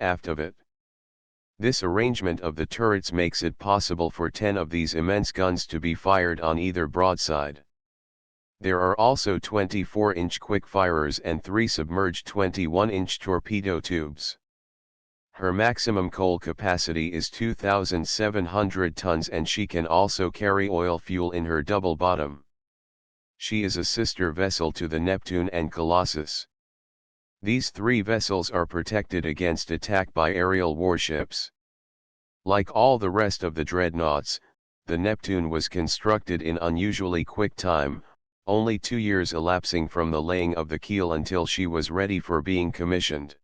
aft of it. This arrangement of the turrets makes it possible for 10 of these immense guns to be fired on either broadside. There are also 24-inch quick-firers and 3 submerged 21-inch torpedo tubes. Her maximum coal capacity is 2,700 tons, and she can also carry oil fuel in her double bottom. She is a sister vessel to the Neptune and Colossus. These 3 vessels are protected against attack by aerial warships. Like all the rest of the dreadnoughts, the Neptune was constructed in unusually quick time, only 2 years elapsing from the laying of the keel until she was ready for being commissioned.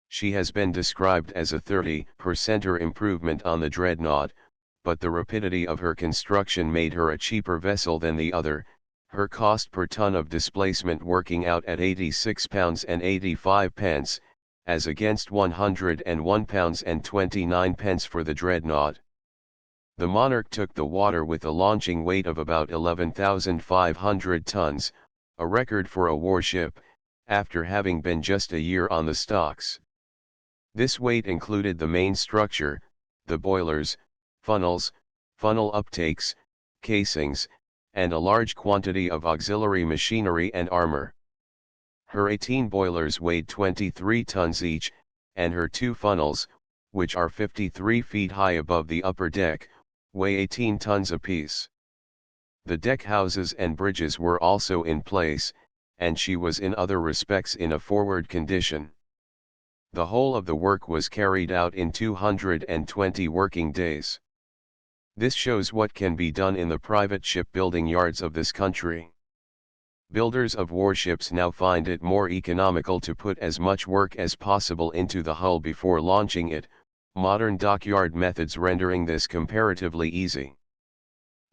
She has been described as a 30% improvement on the dreadnought, but the rapidity of her construction made her a cheaper vessel than the other, her cost per ton of displacement working out at £86 and 85 pence, as against £101 and 29 pence for the dreadnought. The Monarch took the water with a launching weight of about 11,500 tons, a record for a warship, after having been just a year on the stocks. This weight included the main structure, the boilers, funnels, funnel uptakes, casings, and a large quantity of auxiliary machinery and armor. Her 18 boilers weighed 23 tons each, and her 2 funnels, which are 53 feet high above the upper deck, weigh 18 tons apiece. The deck houses and bridges were also in place, and she was in other respects in a forward condition. The whole of the work was carried out in 220 working days. This shows what can be done in the private shipbuilding yards of this country. Builders of warships now find it more economical to put as much work as possible into the hull before launching it, modern dockyard methods rendering this comparatively easy.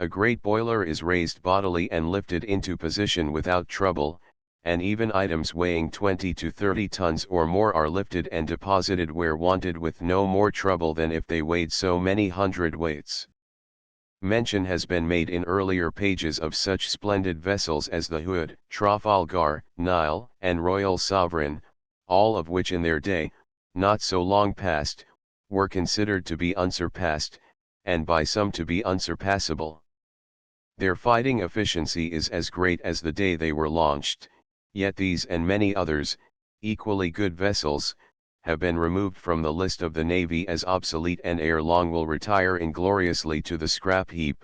A great boiler is raised bodily and lifted into position without trouble, and even items weighing 20 to 30 tons or more are lifted and deposited where wanted with no more trouble than if they weighed so many hundredweights. Mention has been made in earlier pages of such splendid vessels as the Hood, Trafalgar, Nile, and Royal Sovereign, all of which in their day, not so long past, were considered to be unsurpassed, and by some to be unsurpassable. Their fighting efficiency is as great as the day they were launched, yet these and many others, equally good vessels, have been removed from the list of the Navy as obsolete and ere long will retire ingloriously to the scrap heap.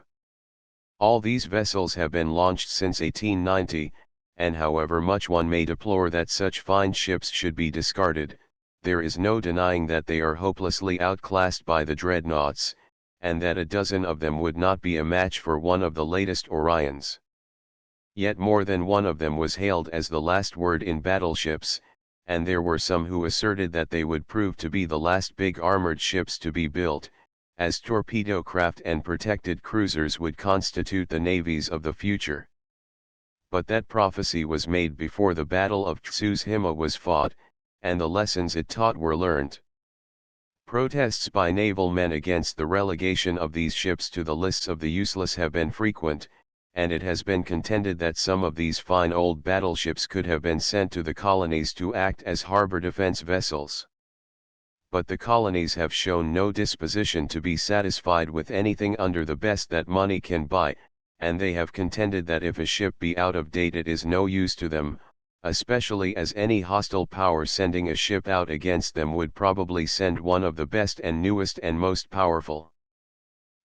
All these vessels have been launched since 1890, and however much one may deplore that such fine ships should be discarded, there is no denying that they are hopelessly outclassed by the dreadnoughts, and that a dozen of them would not be a match for one of the latest Orions. Yet more than one of them was hailed as the last word in battleships, and there were some who asserted that they would prove to be the last big armored ships to be built, as torpedo craft and protected cruisers would constitute the navies of the future. But that prophecy was made before the Battle of Tsushima was fought, and the lessons it taught were learned. Protests by naval men against the relegation of these ships to the lists of the useless have been frequent, and it has been contended that some of these fine old battleships could have been sent to the colonies to act as harbor defense vessels. But the colonies have shown no disposition to be satisfied with anything under the best that money can buy, and they have contended that if a ship be out of date it is no use to them, especially as any hostile power sending a ship out against them would probably send one of the best and newest and most powerful.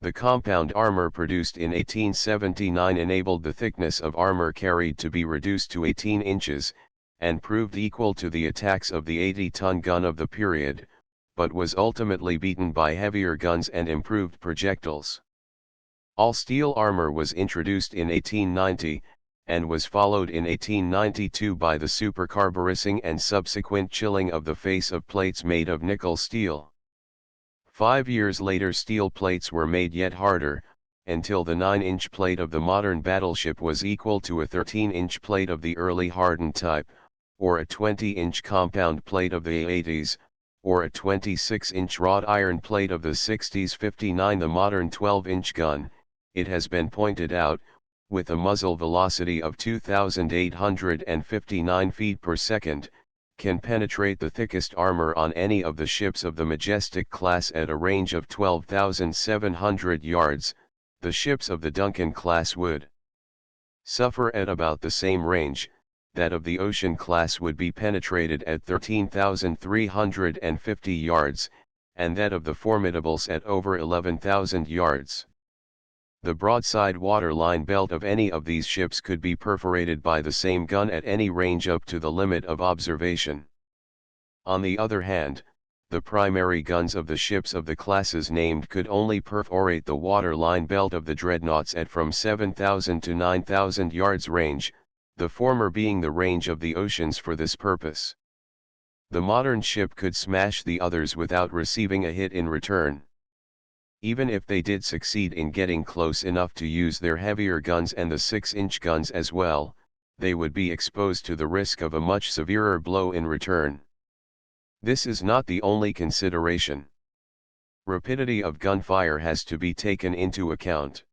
The compound armor produced in 1879 enabled the thickness of armor carried to be reduced to 18 inches, and proved equal to the attacks of the 80-ton gun of the period, but was ultimately beaten by heavier guns and improved projectiles. All-steel armor was introduced in 1890, and was followed in 1892 by the supercarburizing and subsequent chilling of the face of plates made of nickel steel. 5 years later steel plates were made yet harder, until the 9-inch plate of the modern battleship was equal to a 13-inch plate of the early hardened type, or a 20-inch compound plate of the 80s, or a 26-inch wrought iron plate of the 60s. 59 The modern 12-inch gun, it has been pointed out, with a muzzle velocity of 2,859 feet per second, can penetrate the thickest armor on any of the ships of the Majestic class at a range of 12,700 yards, the ships of the Duncan class would suffer at about the same range. That of the Ocean class would be penetrated at 13,350 yards, and that of the Formidables at over 11,000 yards. The broadside waterline belt of any of these ships could be perforated by the same gun at any range up to the limit of observation. On the other hand, the primary guns of the ships of the classes named could only perforate the waterline belt of the dreadnoughts at from 7,000 to 9,000 yards range, the former being the range of the oceans for this purpose. The modern ship could smash the others without receiving a hit in return. Even if they did succeed in getting close enough to use their heavier guns and the 6-inch guns as well, they would be exposed to the risk of a much severer blow in return. This is not the only consideration. Rapidity of gunfire has to be taken into account.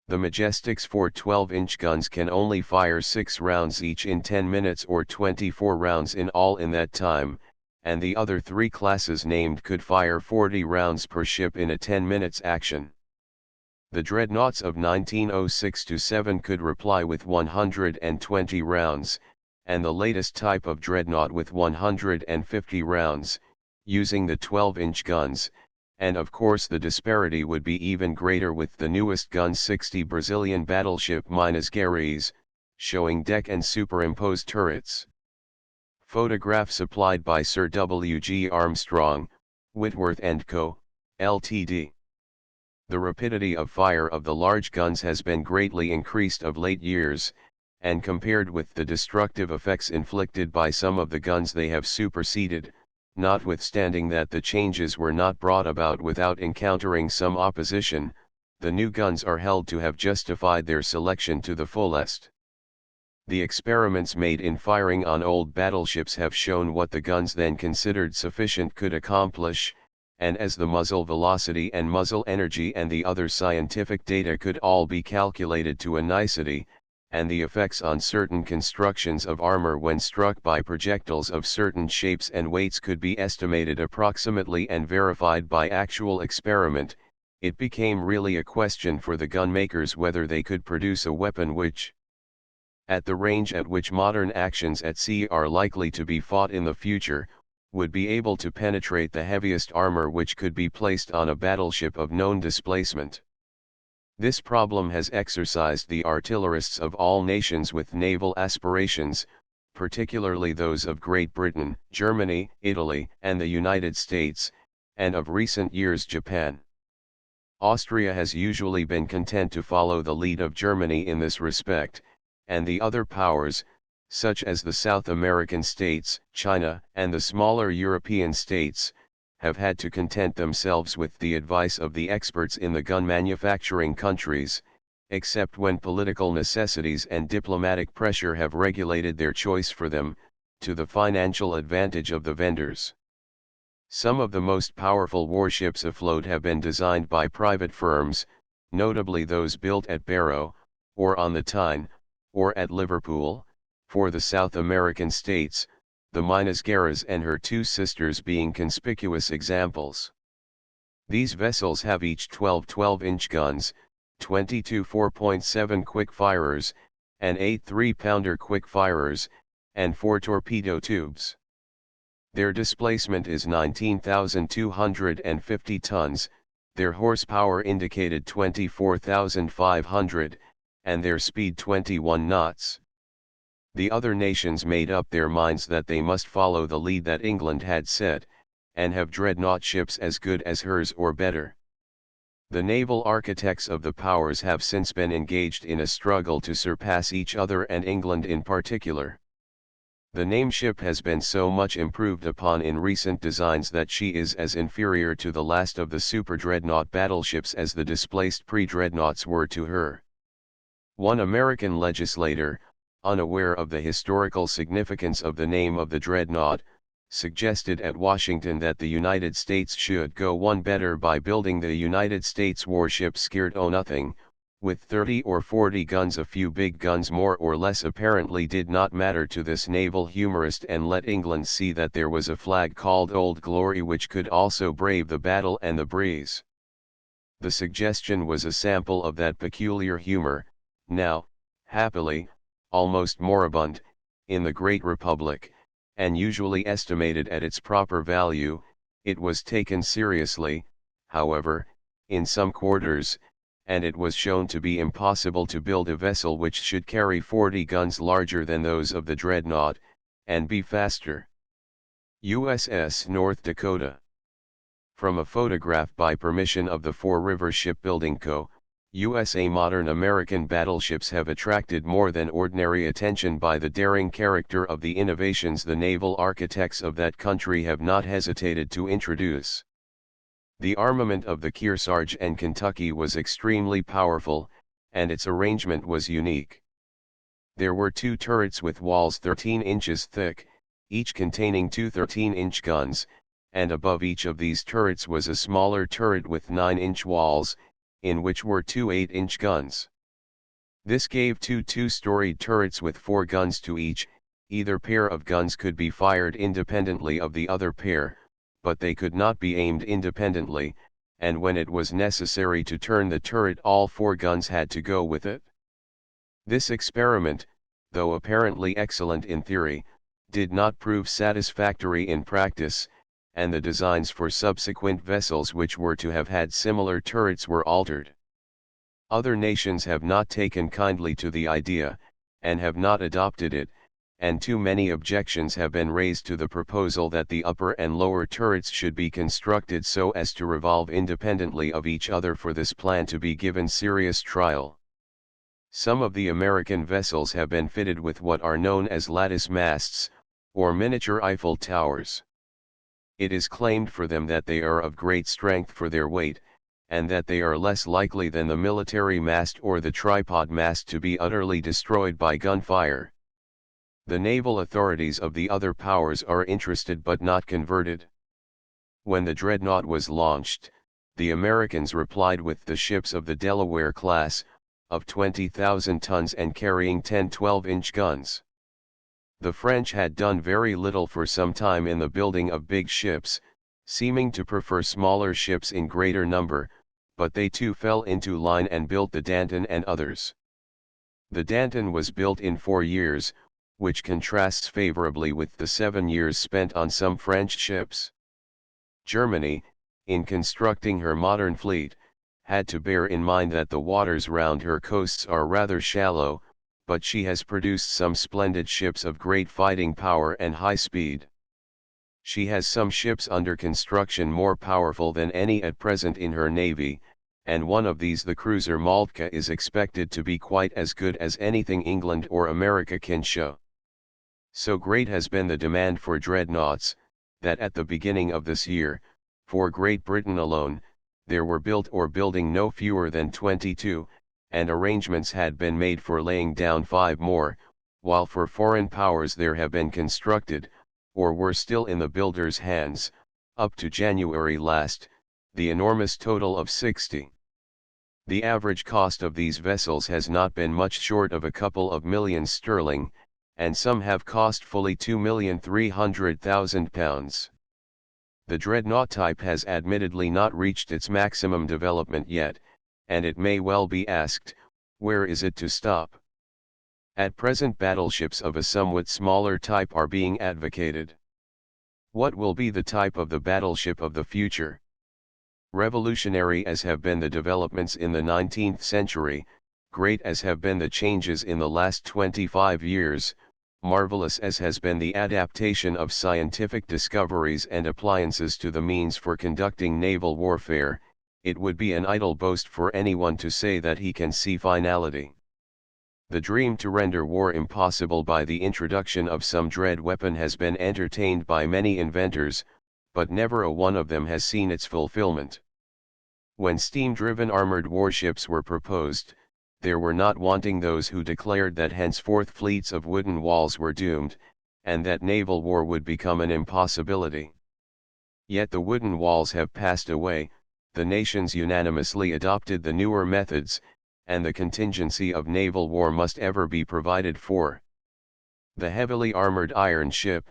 The Majestic's 4 12-inch guns can only fire 6 rounds each in 10 minutes or 24 rounds in all in that time, and the other 3 classes named could fire 40 rounds per ship in a 10 minutes action. The dreadnoughts of 1906-7 could reply with 120 rounds, and the latest type of dreadnought with 150 rounds, using the 12-inch guns, and of course the disparity would be even greater with the newest gun 60 Brazilian battleship Minas Gerais, showing deck and superimposed turrets. Photograph supplied by Sir W. G. Armstrong, Whitworth & Co., Ltd. The rapidity of fire of the large guns has been greatly increased of late years, and compared with the destructive effects inflicted by some of the guns they have superseded, notwithstanding that the changes were not brought about without encountering some opposition, the new guns are held to have justified their selection to the fullest. The experiments made in firing on old battleships have shown what the guns then considered sufficient could accomplish, and as the muzzle velocity and muzzle energy and the other scientific data could all be calculated to a nicety, and the effects on certain constructions of armor when struck by projectiles of certain shapes and weights could be estimated approximately and verified by actual experiment, it became really a question for the gun makers whether they could produce a weapon which, at the range at which modern actions at sea are likely to be fought in the future, would be able to penetrate the heaviest armor which could be placed on a battleship of known displacement. This problem has exercised the artillerists of all nations with naval aspirations, particularly those of Great Britain, Germany, Italy, and the United States, and of recent years Japan. Austria has usually been content to follow the lead of Germany in this respect, and the other powers, such as the South American states, China, and the smaller European states, have had to content themselves with the advice of the experts in the gun manufacturing countries, except when political necessities and diplomatic pressure have regulated their choice for them, to the financial advantage of the vendors. Some of the most powerful warships afloat have been designed by private firms, notably those built at Barrow, or on the Tyne, or at Liverpool, for the South American states, the Minas Gerais and her 2 sisters being conspicuous examples. These vessels have each 12 12-inch guns, 22 4.7 quick firers, and 8 3-pounder quick firers, and 4 torpedo tubes. Their displacement is 19,250 tons, their horsepower indicated 24,500, and their speed 21 knots. The other nations made up their minds that they must follow the lead that England had set, and have dreadnought ships as good as hers or better. The naval architects of the powers have since been engaged in a struggle to surpass each other and England in particular. The name ship has been so much improved upon in recent designs that she is as inferior to the last of the super dreadnought battleships as the displaced pre-dreadnoughts were to her. One American legislator, unaware of the historical significance of the name of the dreadnought, suggested at Washington that the United States should go one better by building the United States warship Scared-O-Nothing, With 30 or 40 guns, a few big guns more or less apparently did not matter to this naval humorist, and let England see that there was a flag called Old Glory which could also brave the battle and the breeze. The suggestion was a sample of that peculiar humor, now, happily, almost moribund, in the Great Republic, and usually estimated at its proper value. It was taken seriously, however, in some quarters, and it was shown to be impossible to build a vessel which should carry 40 guns larger than those of the Dreadnought, and be faster. USS North Dakota. From a photograph by permission of the Four River Shipbuilding Co., USA, modern American battleships have attracted more than ordinary attention by the daring character of the innovations the naval architects of that country have not hesitated to introduce. The armament of the Kearsarge and Kentucky was extremely powerful, and its arrangement was unique. There were two turrets with walls 13 inches thick, each containing two 13-inch guns, and above each of these turrets was a smaller turret with 9-inch walls, in which were two 8-inch guns. This gave two two-storied turrets with 4 guns to each. Either pair of guns could be fired independently of the other pair, but they could not be aimed independently, and when it was necessary to turn the turret, all 4 guns had to go with it. This experiment, though apparently excellent in theory, did not prove satisfactory in practice, and the designs for subsequent vessels which were to have had similar turrets were altered. Other nations have not taken kindly to the idea, and have not adopted it, and too many objections have been raised to the proposal that the upper and lower turrets should be constructed so as to revolve independently of each other for this plan to be given serious trial. Some of the American vessels have been fitted with what are known as lattice masts, or miniature Eiffel towers. It is claimed for them that they are of great strength for their weight, and that they are less likely than the military mast or the tripod mast to be utterly destroyed by gunfire. The naval authorities of the other powers are interested but not converted. When the Dreadnought was launched, the Americans replied with the ships of the Delaware class, of 20,000 tons and carrying 10 12-inch guns. The French had done very little for some time in the building of big ships, seeming to prefer smaller ships in greater number, but they too fell into line and built the Danton and others. The Danton was built in 4 years, which contrasts favorably with the 7 years spent on some French ships. Germany, in constructing her modern fleet, had to bear in mind that the waters round her coasts are rather shallow, but she has produced some splendid ships of great fighting power and high speed. She has some ships under construction more powerful than any at present in her navy, and one of these, the cruiser Maltka, is expected to be quite as good as anything England or America can show. So great has been the demand for dreadnoughts, that at the beginning of this year, for Great Britain alone, there were built or building no fewer than 22, and arrangements had been made for laying down 5 more, while for foreign powers there have been constructed, or were still in the builders' hands, up to January last, the enormous total of 60. The average cost of these vessels has not been much short of a couple of millions sterling, and some have cost fully £2,300,000. The dreadnought type has admittedly not reached its maximum development yet, and it may well be asked, where is it to stop? At present battleships of a somewhat smaller type are being advocated. What will be the type of the battleship of the future? Revolutionary as have been the developments in the 19th century, great as have been the changes in the last 25 years, marvelous as has been the adaptation of scientific discoveries and appliances to the means for conducting naval warfare, it would be an idle boast for anyone to say that he can see finality. The dream to render war impossible by the introduction of some dread weapon has been entertained by many inventors, but never a one of them has seen its fulfillment. When steam-driven armored warships were proposed, there were not wanting those who declared that henceforth fleets of wooden walls were doomed, and that naval war would become an impossibility. Yet the wooden walls have passed away, the nations unanimously adopted the newer methods, and the contingency of naval war must ever be provided for. The heavily armored iron ship,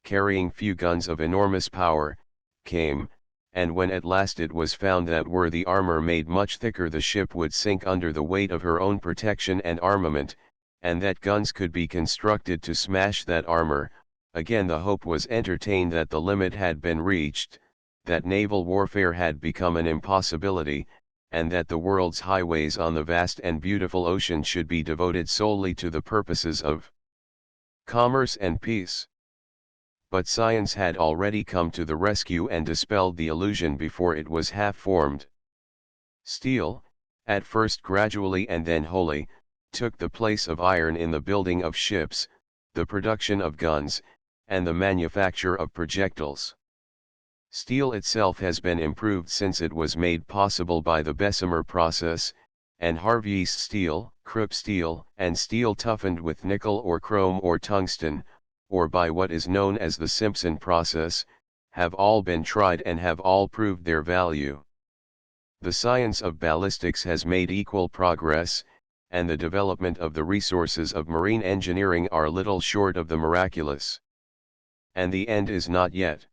carrying few guns of enormous power, came, and when at last it was found that were the armor made much thicker the ship would sink under the weight of her own protection and armament, and that guns could be constructed to smash that armor, again the hope was entertained that the limit had been reached, that naval warfare had become an impossibility, and that the world's highways on the vast and beautiful ocean should be devoted solely to the purposes of commerce and peace. But science had already come to the rescue and dispelled the illusion before it was half formed. Steel, at first gradually and then wholly, took the place of iron in the building of ships, the production of guns, and the manufacture of projectiles. Steel itself has been improved since it was made possible by the Bessemer process, and Harvey's steel, Krupp steel, and steel toughened with nickel or chrome or tungsten, or by what is known as the Simpson process, have all been tried and have all proved their value. The science of ballistics has made equal progress, and the development of the resources of marine engineering are little short of the miraculous. And the end is not yet.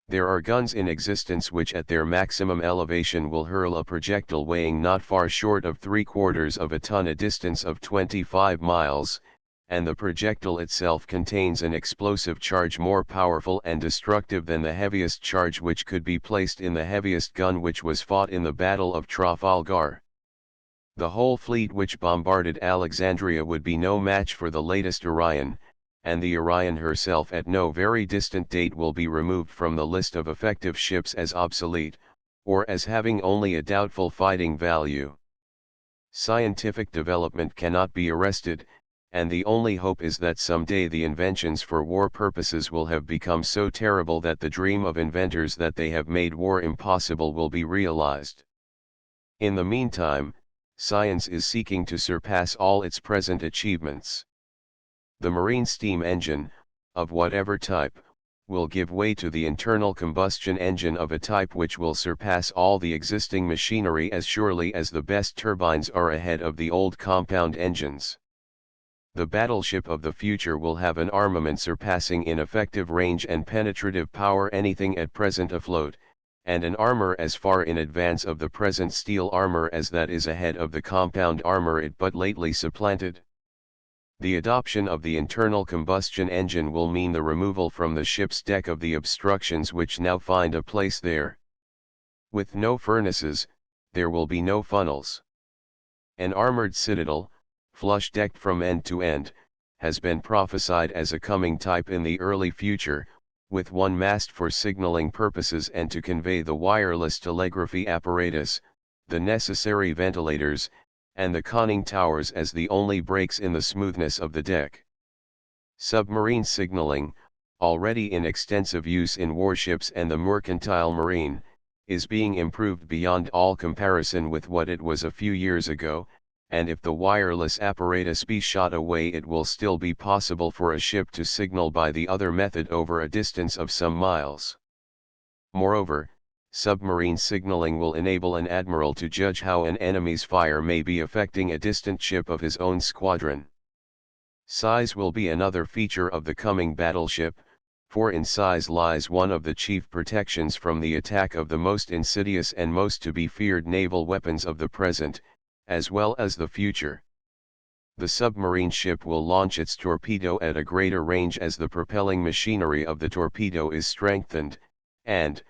There are guns in existence which at their maximum elevation will hurl a projectile weighing not far short of 3/4 of a ton a distance of 25 miles, and the projectile itself contains an explosive charge more powerful and destructive than the heaviest charge which could be placed in the heaviest gun which was fought in the Battle of Trafalgar. The whole fleet which bombarded Alexandria would be no match for the latest Orion, and the Orion herself at no very distant date will be removed from the list of effective ships as obsolete, or as having only a doubtful fighting value. Scientific development cannot be arrested, and the only hope is that someday the inventions for war purposes will have become so terrible that the dream of inventors that they have made war impossible will be realized. In the meantime, science is seeking to surpass all its present achievements. The marine steam engine, of whatever type, will give way to the internal combustion engine of a type which will surpass all the existing machinery as surely as the best turbines are ahead of the old compound engines. The battleship of the future will have an armament surpassing in effective range and penetrative power anything at present afloat, and an armor as far in advance of the present steel armor as that is ahead of the compound armor it but lately supplanted. The adoption of the internal combustion engine will mean the removal from the ship's deck of the obstructions which now find a place there. With no furnaces, there will be no funnels. An armored citadel, flush-decked from end to end, has been prophesied as a coming type in the early future, with one mast for signaling purposes and to convey the wireless telegraphy apparatus, the necessary ventilators, and the conning towers as the only breaks in the smoothness of the deck. Submarine signaling, already in extensive use in warships and the mercantile marine, is being improved beyond all comparison with what it was a few years ago, and if the wireless apparatus be shot away it will still be possible for a ship to signal by the other method over a distance of some miles. Moreover, submarine signaling will enable an admiral to judge how an enemy's fire may be affecting a distant ship of his own squadron. Size will be another feature of the coming battleship, for in size lies one of the chief protections from the attack of the most insidious and most to be feared naval weapons of the present, as well as the future. The submarine ship will launch its torpedo at a greater range as the propelling machinery of the torpedo is strengthened, and,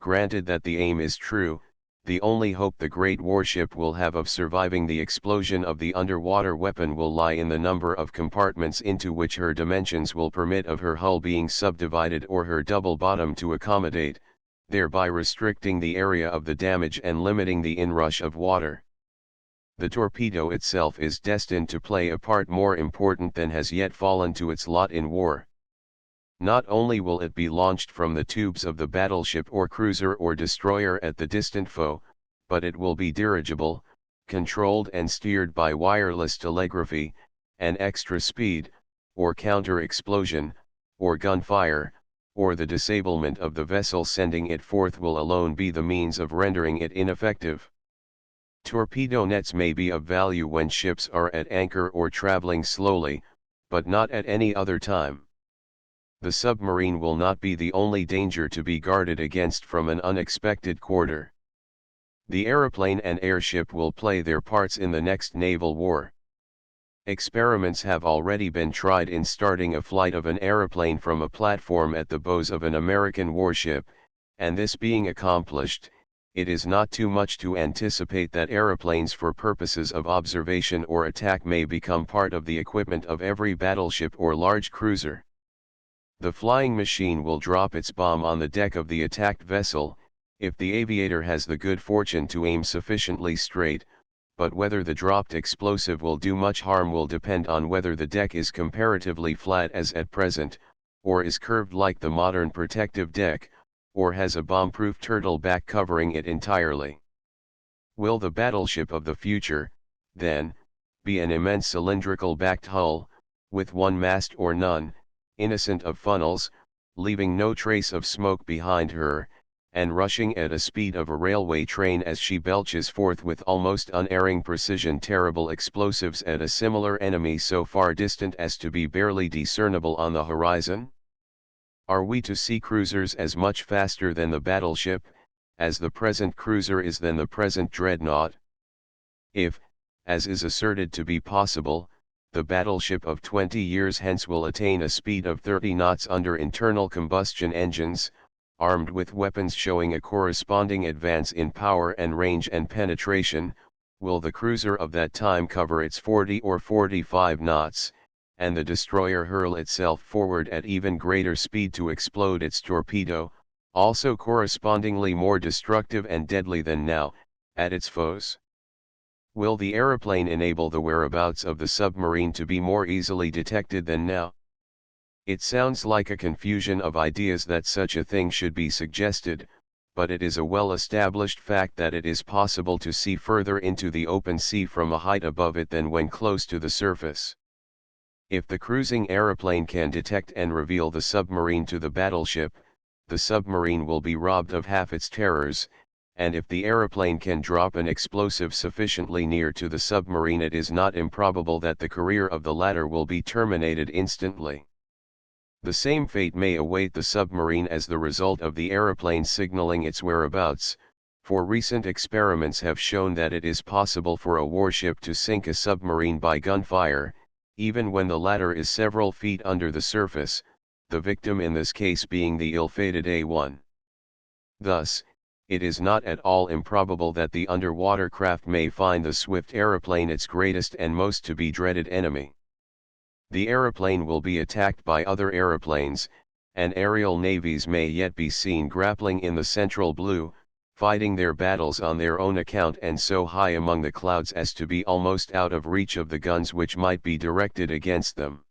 granted that the aim is true, the only hope the great warship will have of surviving the explosion of the underwater weapon will lie in the number of compartments into which her dimensions will permit of her hull being subdivided or her double bottom to accommodate, thereby restricting the area of the damage and limiting the inrush of water. The torpedo itself is destined to play a part more important than has yet fallen to its lot in war. Not only will it be launched from the tubes of the battleship or cruiser or destroyer at the distant foe, but it will be dirigible, controlled and steered by wireless telegraphy, and extra speed, or counter-explosion, or gunfire, or the disablement of the vessel sending it forth will alone be the means of rendering it ineffective. Torpedo nets may be of value when ships are at anchor or traveling slowly, but not at any other time. The submarine will not be the only danger to be guarded against from an unexpected quarter. The aeroplane and airship will play their parts in the next naval war. Experiments have already been tried in starting a flight of an aeroplane from a platform at the bows of an American warship, and this being accomplished, it is not too much to anticipate that aeroplanes for purposes of observation or attack may become part of the equipment of every battleship or large cruiser. The flying machine will drop its bomb on the deck of the attacked vessel, if the aviator has the good fortune to aim sufficiently straight, but whether the dropped explosive will do much harm will depend on whether the deck is comparatively flat as at present, or is curved like the modern protective deck, or has a bomb-proof turtle back covering it entirely. Will the battleship of the future, then, be an immense cylindrical-backed hull, with one mast or none, innocent of funnels, leaving no trace of smoke behind her, and rushing at a speed of a railway train as she belches forth with almost unerring precision terrible explosives at a similar enemy so far distant as to be barely discernible on the horizon? Are we to see cruisers as much faster than the battleship, as the present cruiser is than the present dreadnought? If, as is asserted to be possible, the battleship of 20 years hence will attain a speed of 30 knots under internal combustion engines, armed with weapons showing a corresponding advance in power and range and penetration, will the cruiser of that time cover its 40 or 45 knots, and the destroyer hurl itself forward at even greater speed to explode its torpedo, also correspondingly more destructive and deadly than now, at its foes? Will the aeroplane enable the whereabouts of the submarine to be more easily detected than now? It sounds like a confusion of ideas that such a thing should be suggested, but it is a well-established fact that it is possible to see further into the open sea from a height above it than when close to the surface. If the cruising aeroplane can detect and reveal the submarine to the battleship, the submarine will be robbed of half its terrors, and if the aeroplane can drop an explosive sufficiently near to the submarine, it is not improbable that the career of the latter will be terminated instantly. The same fate may await the submarine as the result of the aeroplane signaling its whereabouts, for recent experiments have shown that it is possible for a warship to sink a submarine by gunfire, even when the latter is several feet under the surface, the victim in this case being the ill-fated A-1. Thus, it is not at all improbable that the underwater craft may find the swift aeroplane its greatest and most to be dreaded enemy. The aeroplane will be attacked by other aeroplanes, and aerial navies may yet be seen grappling in the central blue, fighting their battles on their own account and so high among the clouds as to be almost out of reach of the guns which might be directed against them.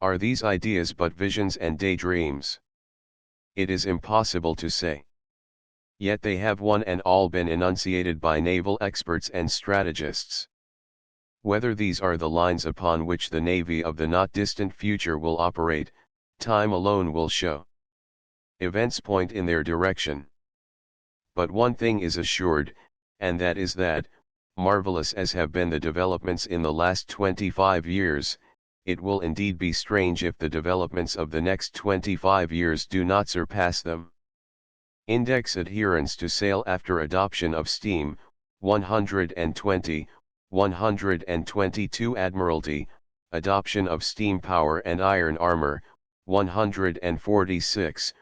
Are these ideas but visions and daydreams? It is impossible to say. Yet they have one and all been enunciated by naval experts and strategists. Whether these are the lines upon which the Navy of the not distant future will operate, time alone will show. Events point in their direction. But one thing is assured, and that is that, marvelous as have been the developments in the last 25 years, it will indeed be strange if the developments of the next 25 years do not surpass them. Index adherence to sail after adoption of steam, 120. 122 Admiralty, adoption of steam power and iron armor, 146,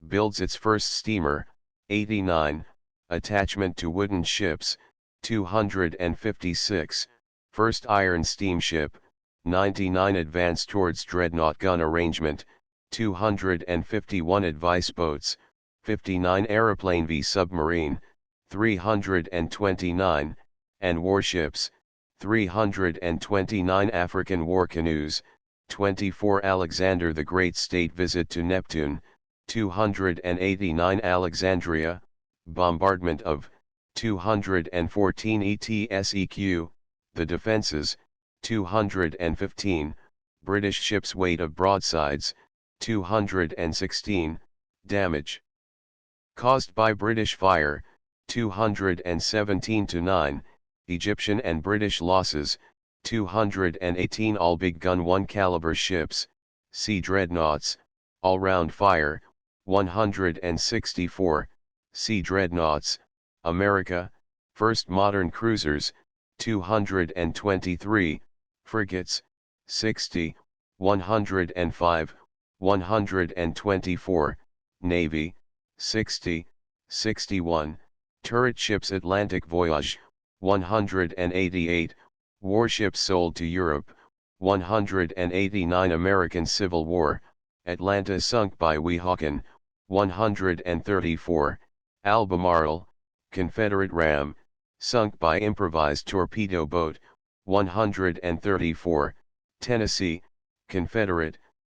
builds its first steamer, 89, attachment to wooden ships, 256, first iron steamship, 99 advance towards dreadnought gun arrangement, 251 advice boats, 59 aeroplane v submarine, 329, and warships, 329 African war canoes, 24 Alexander the Great state visit to Neptune, 289 Alexandria, bombardment of, 214 ETSEQ, the defenses, 215, British ships weight of broadsides, 216, damage caused by British fire, 217 to 9, Egyptian and British losses, 218 all big gun 1 caliber ships, sea dreadnoughts, all-round fire, 164, sea dreadnoughts, America, first modern cruisers, 223, frigates, 60, 105, 124, Navy, 60, 61, turret ships Atlantic Voyage, 188, warships sold to Europe, 189 American Civil War, Atlanta sunk by Weehawken, 134, Albemarle, Confederate ram, sunk by improvised torpedo boat, 134, Tennessee, Confederate,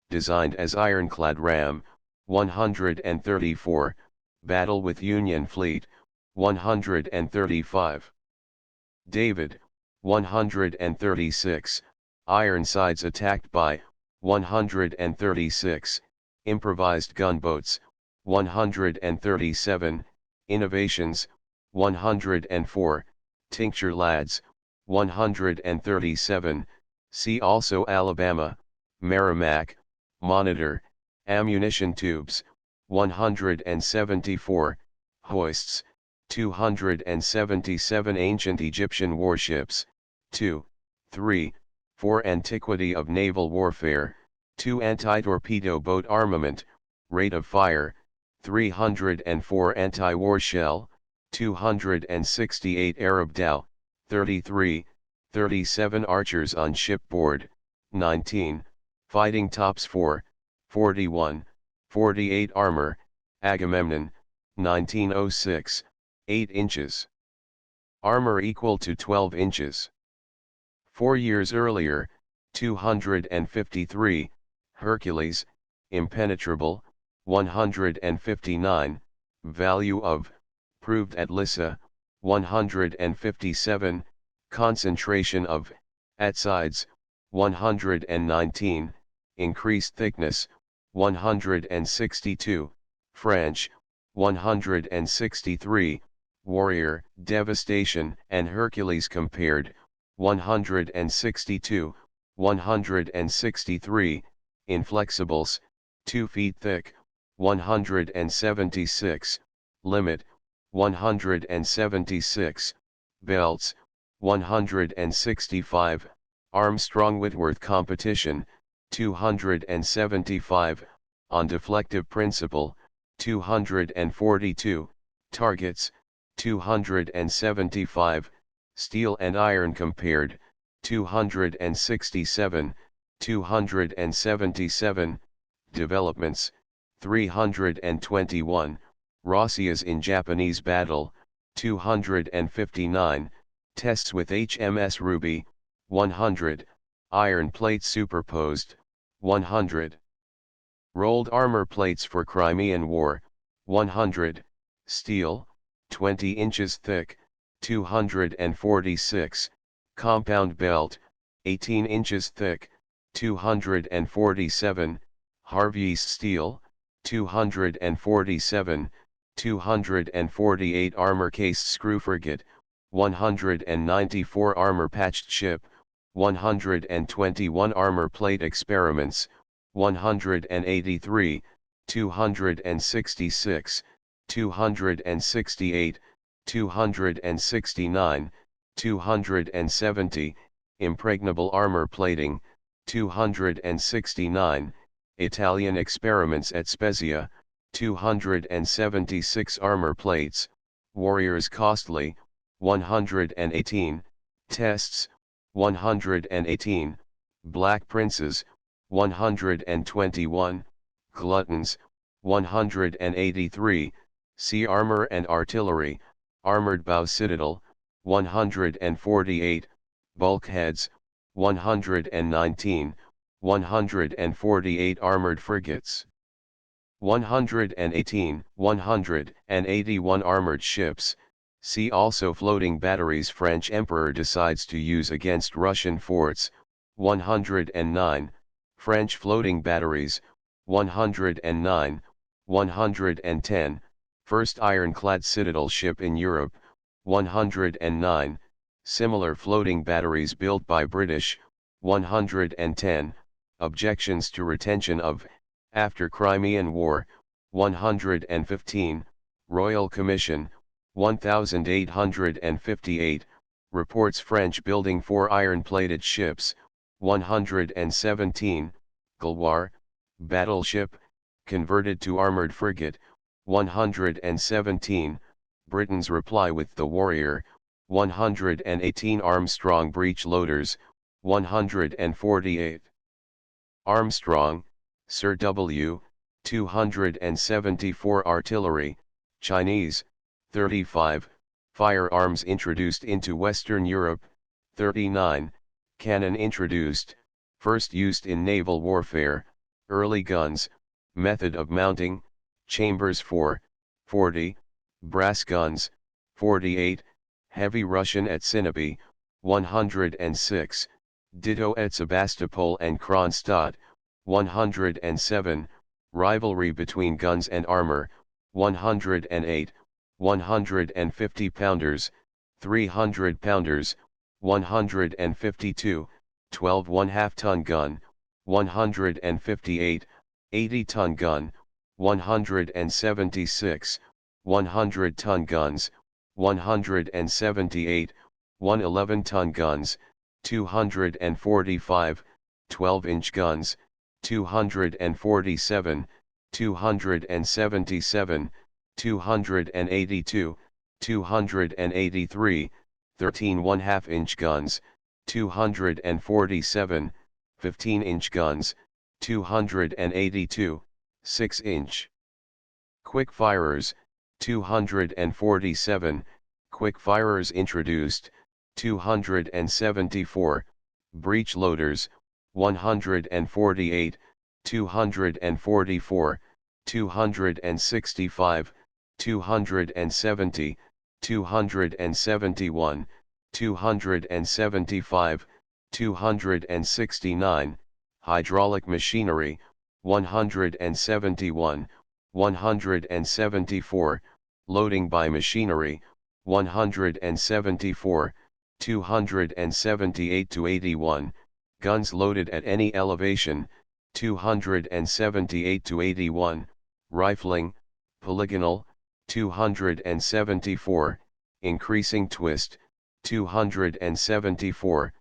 designed as ironclad ram, 134, battle with Union fleet, 135. David, 136, Ironsides attacked by, 136, improvised gunboats, 137, innovations, 104, tincture lads, 137, see also Alabama, Merrimack, Monitor, ammunition tubes, 174, hoists, 277 ancient Egyptian warships, 2, 3, 4 antiquity of naval warfare, 2 anti-torpedo boat armament, rate of fire, 304 anti-war shell, 268 Arab dhow, 33, 37 archers on shipboard, 19, fighting tops 4, 41, 48 armor, Agamemnon, 1906, 8 inches. Armor equal to 12 inches. 4 years earlier, 253, Hercules, impenetrable, 159, value of, proved at Lissa, 157, concentration of, at sides, 119, increased thickness, 162, French, 163, warrior, devastation and Hercules compared, 162, 163, inflexibles, 2 feet thick, 176, limit, 176, belts, 165, Armstrong-Whitworth competition, 275, on deflective principle, 242, targets, 275, steel and iron compared, 267, 277, developments, 321, Rossias in Japanese battle, 259, tests with HMS Ruby, 100, iron plates superposed, 100. Rolled armor plates for Crimean War, 100, steel, 20 inches thick, 246, compound belt, 18 inches thick, 247, Harvey's steel, 247, 248 armor cased screw frigate, 194 armor patched ship, 121 armor plate experiments, 183, 266, 268, 269, 270, impregnable armor plating, 269, Italian experiments at Spezia, 276 armor plates, warriors costly, 118, tests, 118, black princes, 121, gluttons, 183, sea armor and artillery, armored bow citadel, 148, bulkheads, 119, 148 armored frigates, 118, 181 armored ships. See also floating batteries French Emperor decides to use against Russian forts, 109, French floating batteries, 109, 110, first ironclad citadel ship in Europe, 109, Similar floating batteries built by British, 110, objections to retention of, after Crimean War, 115, Royal Commission, 1858, reports French building 4 iron-plated ships, 117, Gulwar, battleship, converted to armored frigate, 117, Britain's reply with the Warrior, 118 Armstrong breech loaders, 148. Armstrong, Sir W., 274 artillery, Chinese, 35, firearms introduced into Western Europe, 39, cannon introduced, first used in naval warfare, early guns, method of mounting, chambers 4, 40, brass guns, 48, heavy Russian at Sinope, 106, ditto at Sebastopol and Kronstadt, 107, rivalry between guns and armor, 108, 150 pounders, 300 pounders, 152, 12 1/2 ton gun, 158, 80 ton gun, 176, 100 ton guns, 178, 111 ton guns, 245, 12-inch guns, 247, 277, 282, 283, 13 1/2-inch guns, 247, 15-inch guns, 282, 6-inch. Quick firers, 247, quick firers introduced, 274, breech loaders, 148, 244, 265, 270, 271, 275, 269, hydraulic machinery, 171, 174, loading by machinery, 174, 278 to 81, guns loaded at any elevation, 278 to 81, rifling, polygonal, 274, increasing twist, 274,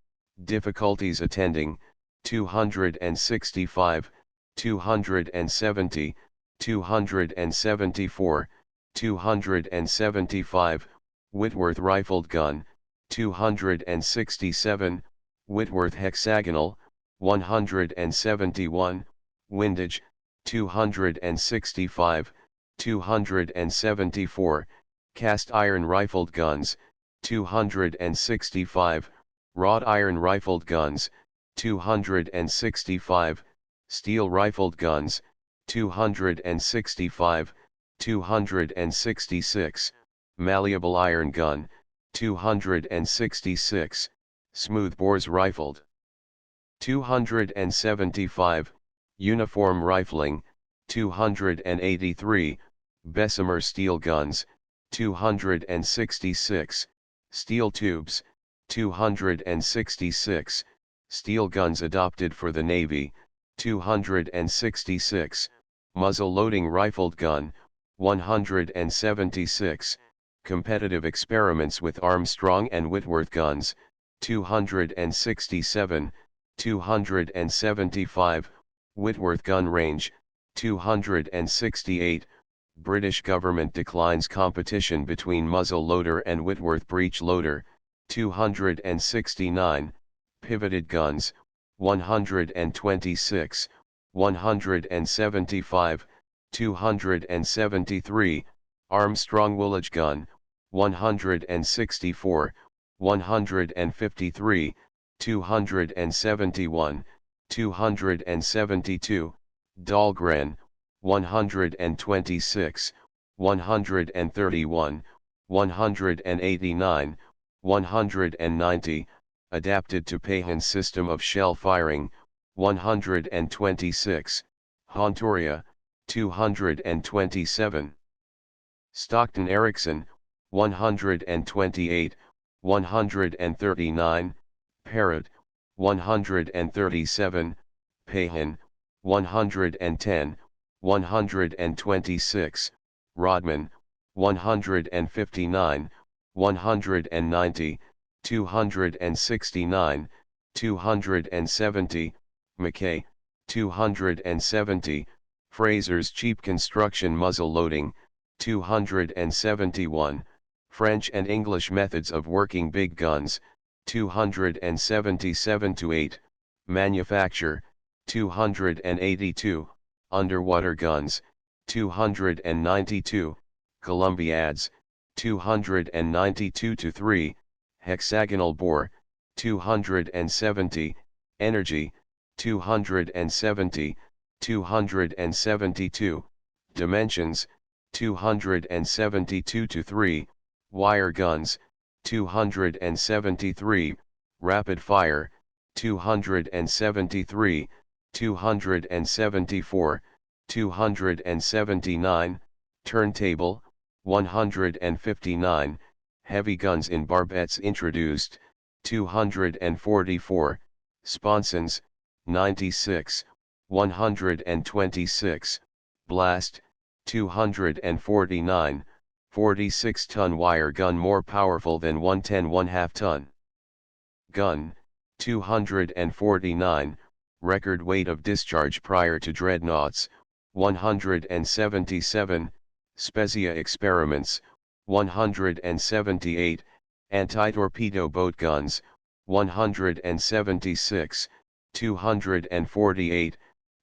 difficulties attending, 265, 270, 274, 275, Whitworth rifled gun, 267, Whitworth hexagonal, 171, windage, 265, 274, cast iron rifled guns, 265, wrought iron rifled guns, 265, steel rifled guns, 265, 266, malleable iron gun, 266, smooth bores rifled, 275, uniform rifling, 283, Bessemer steel guns, 266, steel tubes, 266, steel guns adopted for the Navy, 266, muzzle-loading rifled gun, 176, competitive experiments with Armstrong and Whitworth guns, 267, 275, Whitworth gun range, 268, British government declines competition between muzzle loader and Whitworth breech loader, 269, pivoted guns, 126, 175, 273, Armstrong Woolwich gun, 164, 153, 271, 272, Dahlgren, 126, 131, 189, 190, adapted to Pahan's system of shell firing, 126, Hontoria, 227. Stockton Erickson, 128, 139, Parrot, 137, Pahan, 110, 126, Rodman, 159, 190, 269, 270, McKay, 270, Fraser's cheap construction muzzle loading, 271, French and English methods of working big guns, 277-8, manufacture, 282, underwater guns, 292, Columbiads, 292-3, hexagonal bore, 270, energy, 270, 272, dimensions, 272-3, wire guns, 273, rapid fire, 273, 274, 279, turntable, 159, heavy guns in barbettes introduced, 244, sponsons, 96, 126, blast, 249, 46-ton wire gun more powerful than 110 1/2 ton. Gun, 249, record weight of discharge prior to dreadnoughts, 177, Spezia experiments, 178, anti-torpedo boat guns, 176, 248,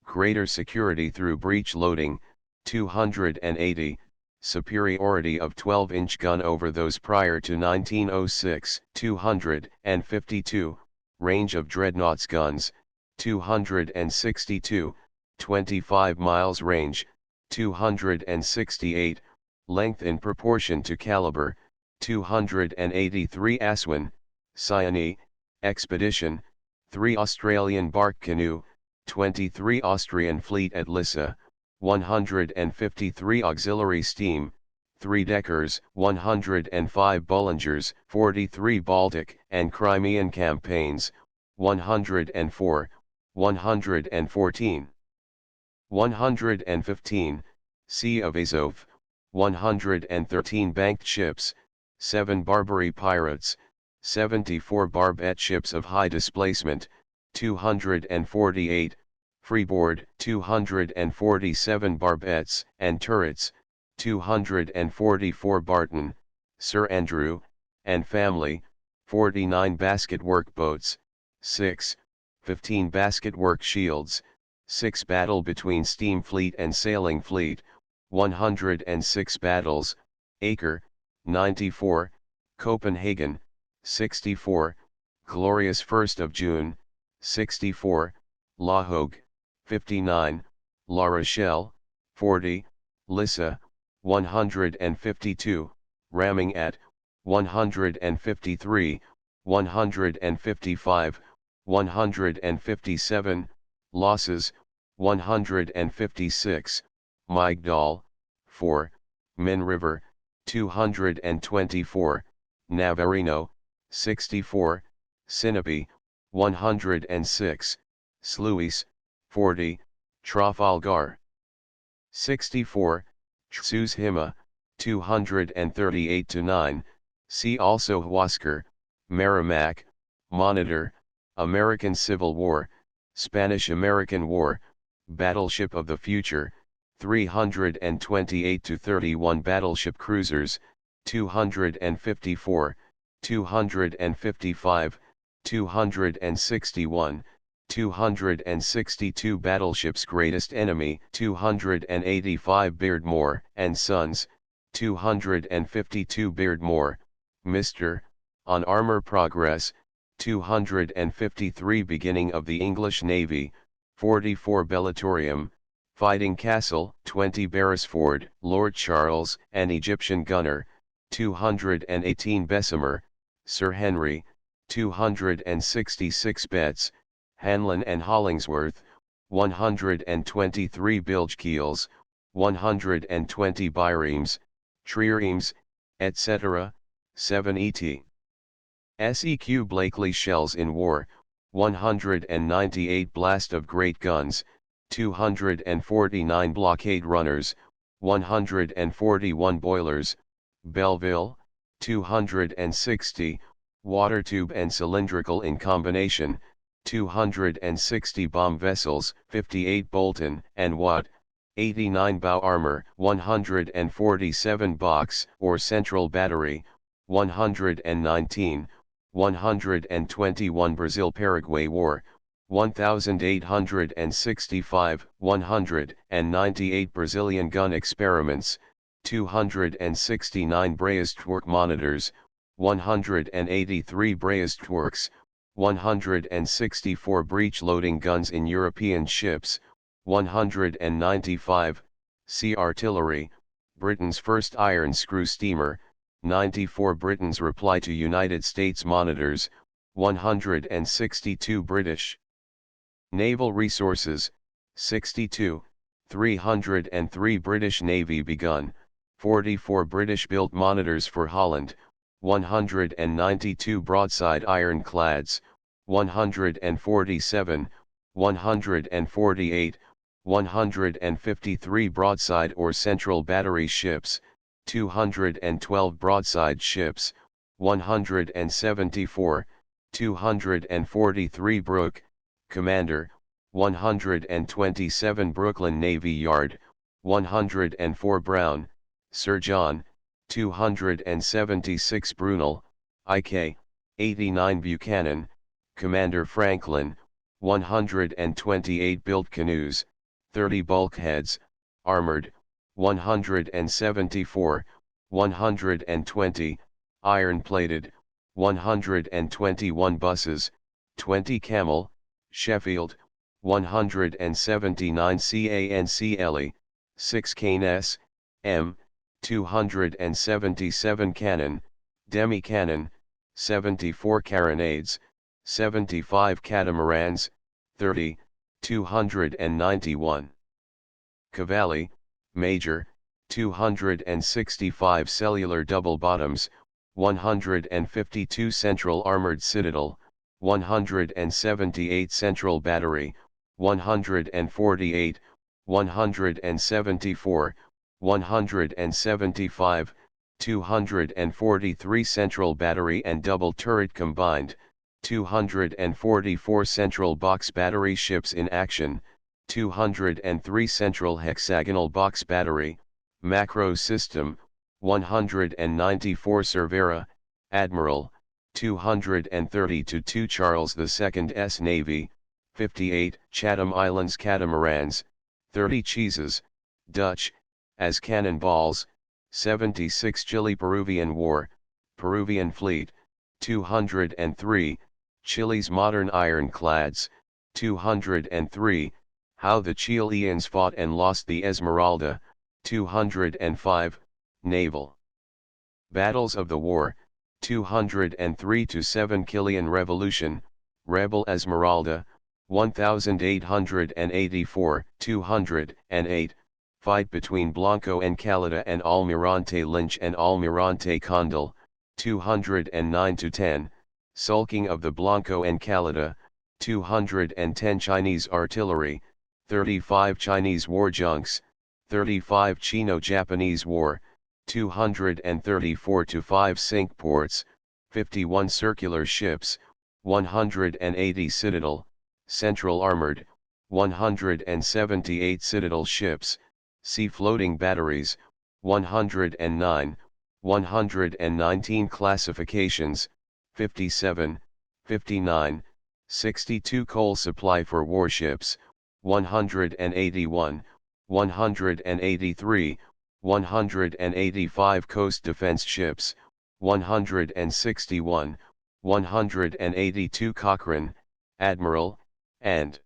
greater security through breech loading, 280, superiority of 12-inch gun over those prior to 1906, 252, range of dreadnoughts guns, 262, 25 miles range, 268, length in proportion to caliber, 283 Aswan, Cyane, expedition, 3 Australian bark canoe, 23 Austrian fleet at Lissa, 153 auxiliary steam, 3 deckers, 105 Bollingers, 43 Baltic and Crimean campaigns, 104, 114, 115, Sea of Azov, 113 banked ships, 7 Barbary pirates, 74 barbette ships of high displacement, 248, freeboard 247 barbettes and turrets, 244 Barton, Sir Andrew, and family, 49 basketwork boats, 15 basketwork shields, 6 battle between steam fleet and sailing fleet, 106 battles, Acre, 94, Copenhagen, 64, Glorious 1st of June, 64, La Hogue, 59, La Rochelle, 40, Lissa, 152, ramming at, 153, 155, 157, losses, 156, Mygdal, 4, Min River, 224, Navarino, 64, Sinope, 106, Sluis, 40, Trafalgar, 64, Tsushima, 238-9, see also Huascar, Merrimack, Monitor, American Civil War, Spanish-American War, Battleship of the Future, 328-31 battleship cruisers, 254, 255, 261, 262 battleships greatest enemy, 285 Beardmore and Sons, 252 Beardmore, Mr., on armor progress, 253 beginning of the English Navy, 44 Bellatorium, Fighting Castle, 20 Beresford, Lord Charles, an Egyptian gunner, 218 Bessemer, Sir Henry, 266 Betts, Hanlon and Hollingsworth, 123 bilge keels, 120 biremes, triremes, etc., 7 et. SEQ Blakely shells in war, 198 blast of great guns, 249 blockade runners, 141 boilers, Belleville, 260, water tube and cylindrical in combination, 260 bomb vessels, 58 Bolton and Watt, 89 bow armor, 147 box or central battery, 119, 121 Brazil-Paraguay War, 1865, 198 Brazilian gun experiments, 269 Brayestwerk monitors, 183 Brayestwerks, 164 breech-loading guns in European ships, 195, sea artillery, Britain's first iron screw steamer, 94 Britain's reply to United States monitors, 162 British. Naval resources, 62, 303 British Navy begun, 44 British-built monitors for Holland, 192 broadside ironclads, 147, 148, 153 broadside or central battery ships, 212 broadside ships, 174, 243 Brooke, Commander, 127 Brooklyn Navy Yard, 104 Brown, Sir John, 276 Brunel, IK, 89 Buchanan, Commander Franklin, 128 built canoes, 30 bulkheads, armored, 174, 120, iron-plated, 121 buses, 20 camel, Sheffield, 179 CANCLE, 6 canes, M, 277 cannon, demi-cannon, 74 carronades, 75 catamarans, 30, 291. Cavalli, Major, 265 cellular double bottoms, 152 central armored citadel, 178 central battery, 148, 174, 175, 243 central battery and double turret combined, 244 central box battery ships in action, 203 central hexagonal box battery, macro system, 194 Cervera, Admiral, 232 Charles II's Navy, 58 Chatham Islands catamarans, 30 Cheeses, Dutch, as cannonballs, 76 Chile Peruvian War, Peruvian Fleet, 203, Chile's modern ironclads, 203, How the Chileans fought and lost the Esmeralda, 205, Naval Battles of the War, 203 to 7 Chilean Revolution, Rebel Esmeralda, 1884, 208, Fight between Blanco Encalada and Almirante Lynch and Almirante Condal, 209 to 10, Sulking of the Blanco Encalada, 210 Chinese artillery, 35 Chinese war junks, 35 Chino-Japanese War, 234 to 5 Cinque Ports, 51 circular ships, 180 citadel, central armored, 178 citadel ships, sea floating batteries, 109, 119 classifications, 57, 59, 62 coal supply for warships, 181, 183, 185 coast defense ships, 161, 182 Cochrane, Admiral, and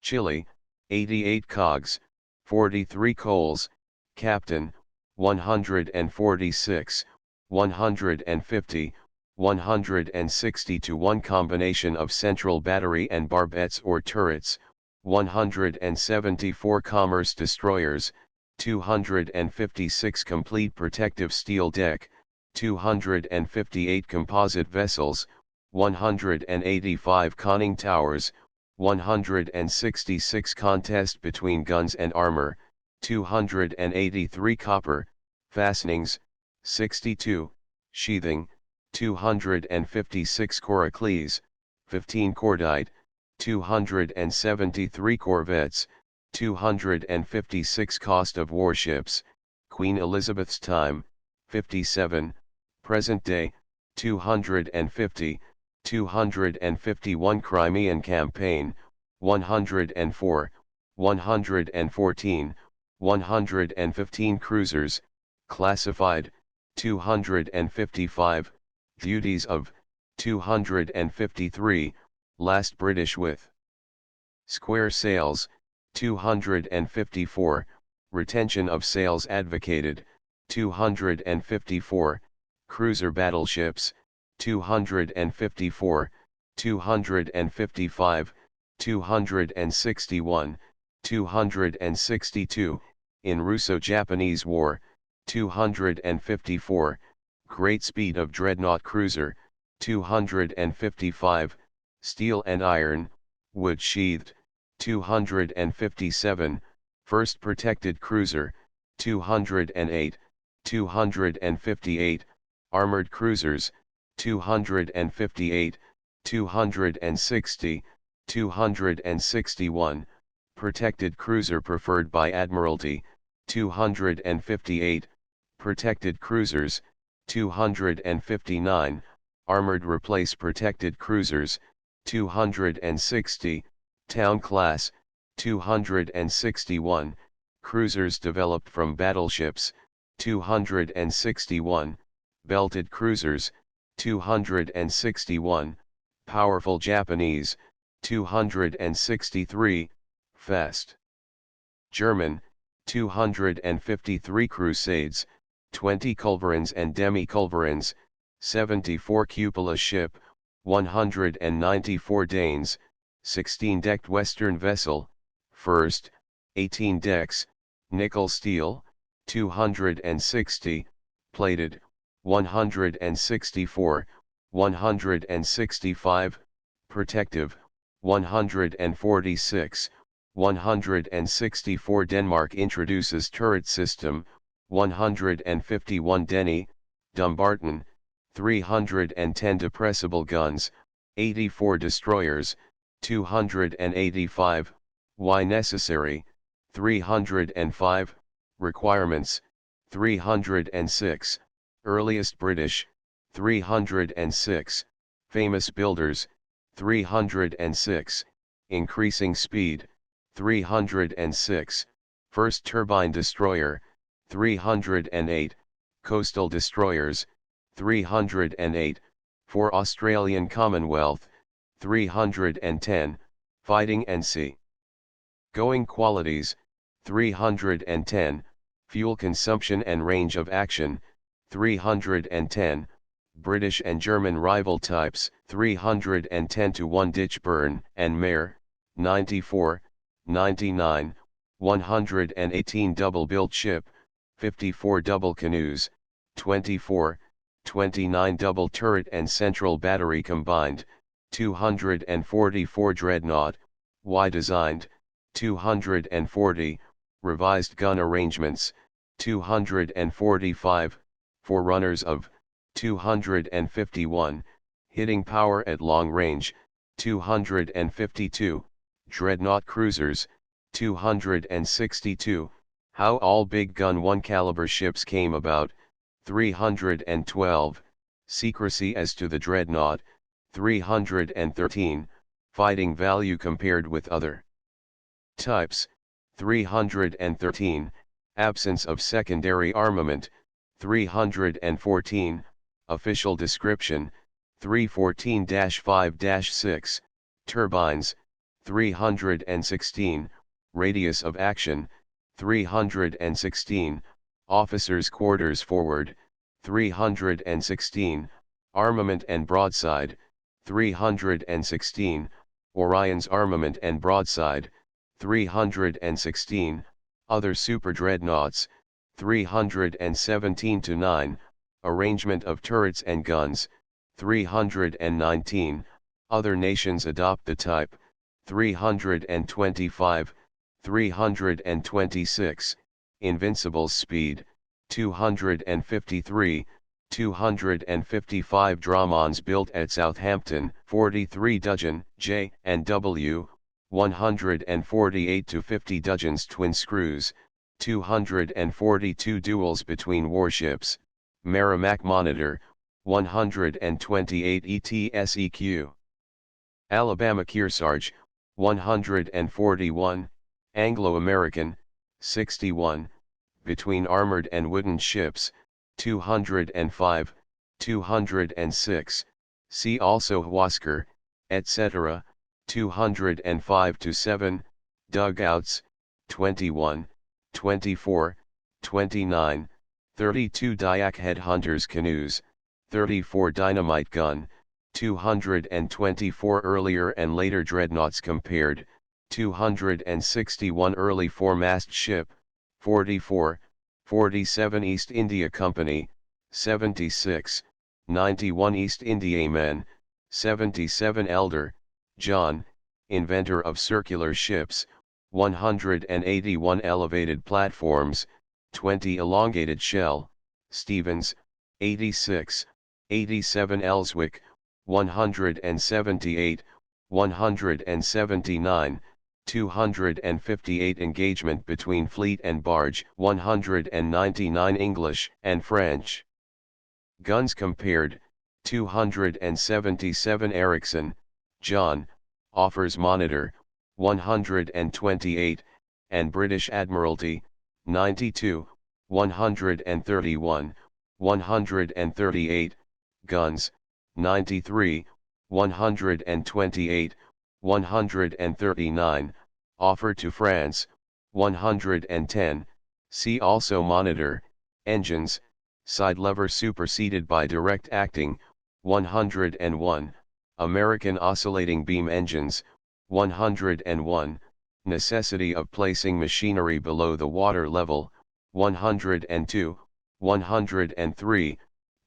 Chile, 88 cogs, 43 coals, Captain, 146, 150, 160 to 1 combination of central battery and barbettes or turrets, 174 commerce destroyers, 256 complete protective steel deck, 258 composite vessels, 185 conning towers, 166 contest between guns and armor, 283 copper fastenings, 62 sheathing, 256 coracles, 15 cordite, 273 corvettes, 256 cost of warships, Queen Elizabeth's time, 57, present day, 250, 251 Crimean campaign, 104, 114, 115 cruisers, classified, 255, duties of, 253, last British with square sails, 254, retention of sails advocated, 254, cruiser battleships, 254, 255, 261, 262, in Russo-Japanese War, 254, great speed of dreadnought cruiser, 255, steel and iron, wood sheathed, 257, first protected cruiser, 208, 258, armored cruisers, 258, 260, 261, protected cruiser preferred by Admiralty, 258, protected cruisers, 259, armored replace protected cruisers, 260, town class, 261, cruisers developed from battleships, 261, belted cruisers, 261, powerful Japanese, 263, fast German, 253 crusades, 20 culverins and demi-culverins, 74 cupola ship, 194 Danes, 16-decked western vessel, first, 18 decks, nickel steel, 260, plated, 164, 165, protective, 146, 164 Denmark introduces turret system, 151 Denny, Dumbarton, 310 depressible guns, 84 destroyers, 285, why necessary, 305, requirements, 306, earliest British, 306, famous builders, 306, increasing speed, 306, first turbine destroyer, 308, coastal destroyers, 308, for Australian Commonwealth, 310, fighting and sea going qualities, 310, fuel consumption and range of action, 310, British and German rival types, 310 to 1 ditch burn and mare, 94, 99, 118 double-built ship, 54 double canoes, 24, 29 double turret and central battery combined, 244 dreadnought, Y designed, 240, revised gun arrangements, 245, forerunners of, 251, hitting power at long range, 252, dreadnought cruisers, 262, how all big gun 1 caliber ships came about, 312, secrecy as to the dreadnought, 313, fighting value compared with other types, 313, absence of secondary armament, 314, official description, 314-5-6, turbines, 316, radius of action, 316, officers' quarters forward, 316, armament and broadside, 316, Orion's armament and broadside, 316, other super dreadnoughts, 317-9, Arrangement of turrets and guns, 319, other nations adopt the type, 325, 326, Invincible's speed, 253, 255 Drummond's built at Southampton, 43 Dudgeon, J and W, 148 to 50 Dudgeon's twin screws, 242 duels between warships, Merrimack Monitor, 128 ETSEQ. Alabama Kearsarge, 141, Anglo-American, 61, between armored and wooden ships, 205, 206, see also Huascar, etc., 205 to 7, dugouts, 21, 24, 29, 32 Dyak headhunters canoes, 34 dynamite gun, 224 earlier and later dreadnoughts compared, 261 early four-mast ship, 44, 47 East India Company, 76, 91 East Indiamen, 77 Elder, John, inventor of circular ships, 181 elevated platforms, 20 elongated shell, Stevens, 86, 87 Ellswick, 178, 179, 258 engagement between fleet and barge, 199 English and French. Guns compared, 277 Ericsson, John, offers Monitor, 128, and British Admiralty, 92, 131, 138, guns, 93, 128, 139, offered to France, 110, see also Monitor, engines, side lever superseded by direct acting, 101, American oscillating beam engines, 101, necessity of placing machinery below the water level, 102, 103,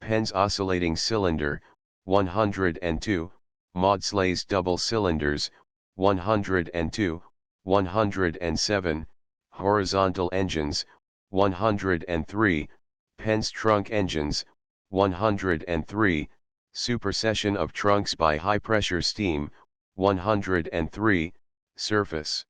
Penn's oscillating cylinder, 102, Maudslay's double cylinders, 102, 107, horizontal engines, 103, Penn's trunk engines, 103, supersession of trunks by high-pressure steam, 103, surface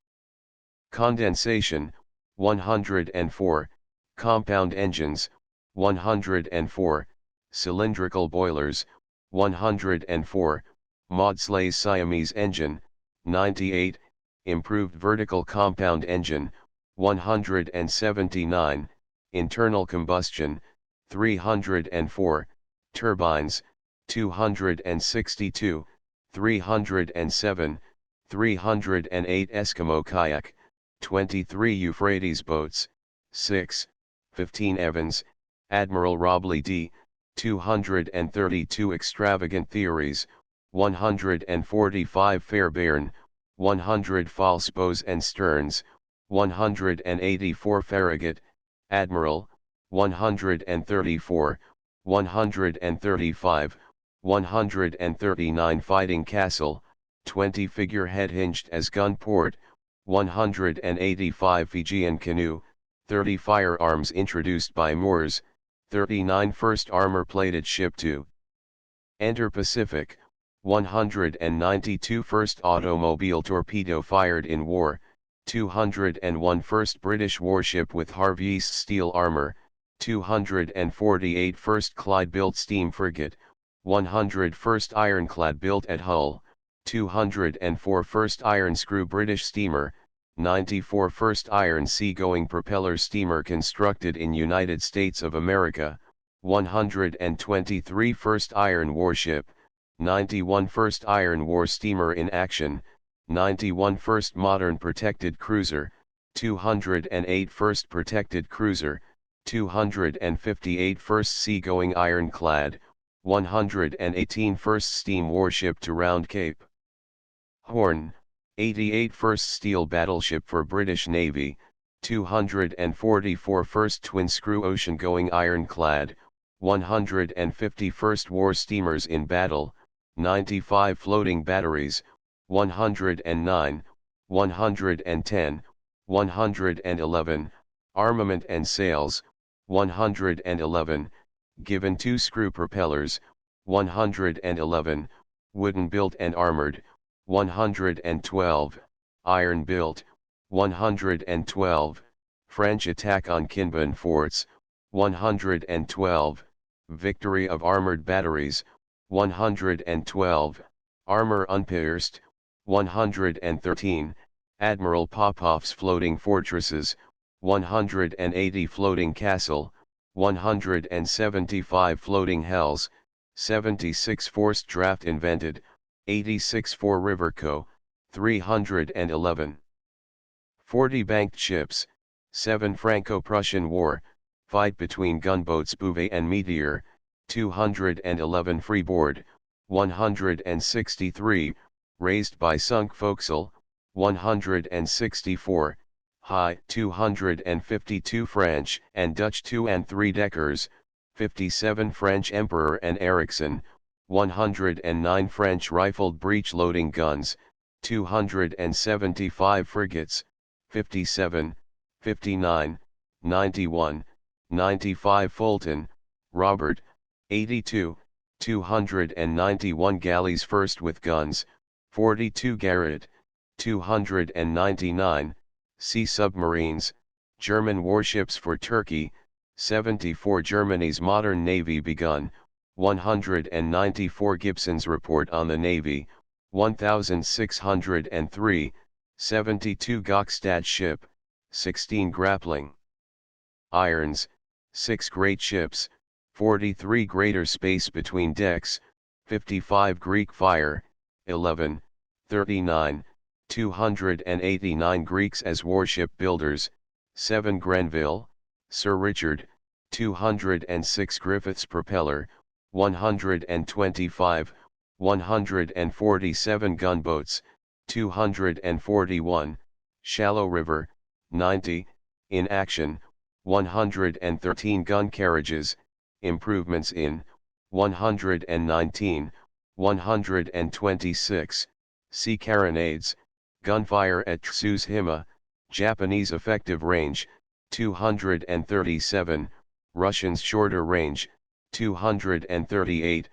condensation, 104, compound engines, 104, cylindrical boilers, 104, Maudslay's Siamese engine, 98, improved vertical compound engine, 179, internal combustion, 304, turbines, 262, 307, 308 Eskimo kayak, 23 Euphrates boats, 6, 15 Evans, Admiral Robley D., 232 Extravagant Theories, 145 Fairbairn, 100 False Bows and Sterns, 184 Farragut, Admiral, 134, 135, 139 Fighting Castle, 20 Figurehead hinged as gun port, 185 Fijian Canoe, 30 Firearms introduced by Moors, 39 First armor-plated ship to enter Pacific, 192 First automobile torpedo fired in war, 201 First British warship with Harvey's steel armor, 248 First Clyde-built steam frigate, 100 First ironclad built at Hull, 204 First iron screw British steamer, 94 First iron sea-going propeller steamer constructed in United States of America, 123 First iron warship, 91 First iron war steamer in action, 91 First modern protected cruiser, 208 First protected cruiser, 258 First sea-going ironclad, 118 First steam warship to Round Cape Horn, 88 First steel battleship for British Navy, 244 First twin-screw ocean-going ironclad, 151st War Steamers in battle, 95 floating batteries, 109, 110, 111, armament and sails, 111, given 2 screw propellers, 111, wooden built and armored, 112, iron built, 112, French attack on Kinbun forts, 112, victory of armored batteries, 112, armor unpierced, 113, Admiral Popov's floating fortresses, 180 floating castle, 175 floating hells, 76 forced draft invented, 86 for River Co., 311. 40 banked ships, 7 Franco-Prussian War, fight between gunboats Bouvet and Meteor, 211 freeboard, 163, raised by sunk forecastle, 164, high 252 French and Dutch 2 and 3 deckers, 57 French Emperor and Ericsson, 109 French rifled breech-loading guns, 275 frigates, 57, 59, 91, 95 Fulton, Robert, 82, 291 galleys first with guns, 42 Garrett, 299, sea submarines, German warships for Turkey, 74 Germany's modern navy begun, 194 Gibson's report on the navy, 1603, 72 Gokstad ship, 16 grappling irons, 6 great ships, 43 greater space between decks, 55 Greek fire, 11, 39, 289 Greeks as warship builders, 7 Grenville, Sir Richard, 206 Griffiths propeller, 125, 147 gunboats, 241, Shallow River, 90, in action, 113 gun carriages, improvements in, 119, 126, sea carronades, gunfire at Tsushima, Japanese effective range, 237, Russians shorter range, 238,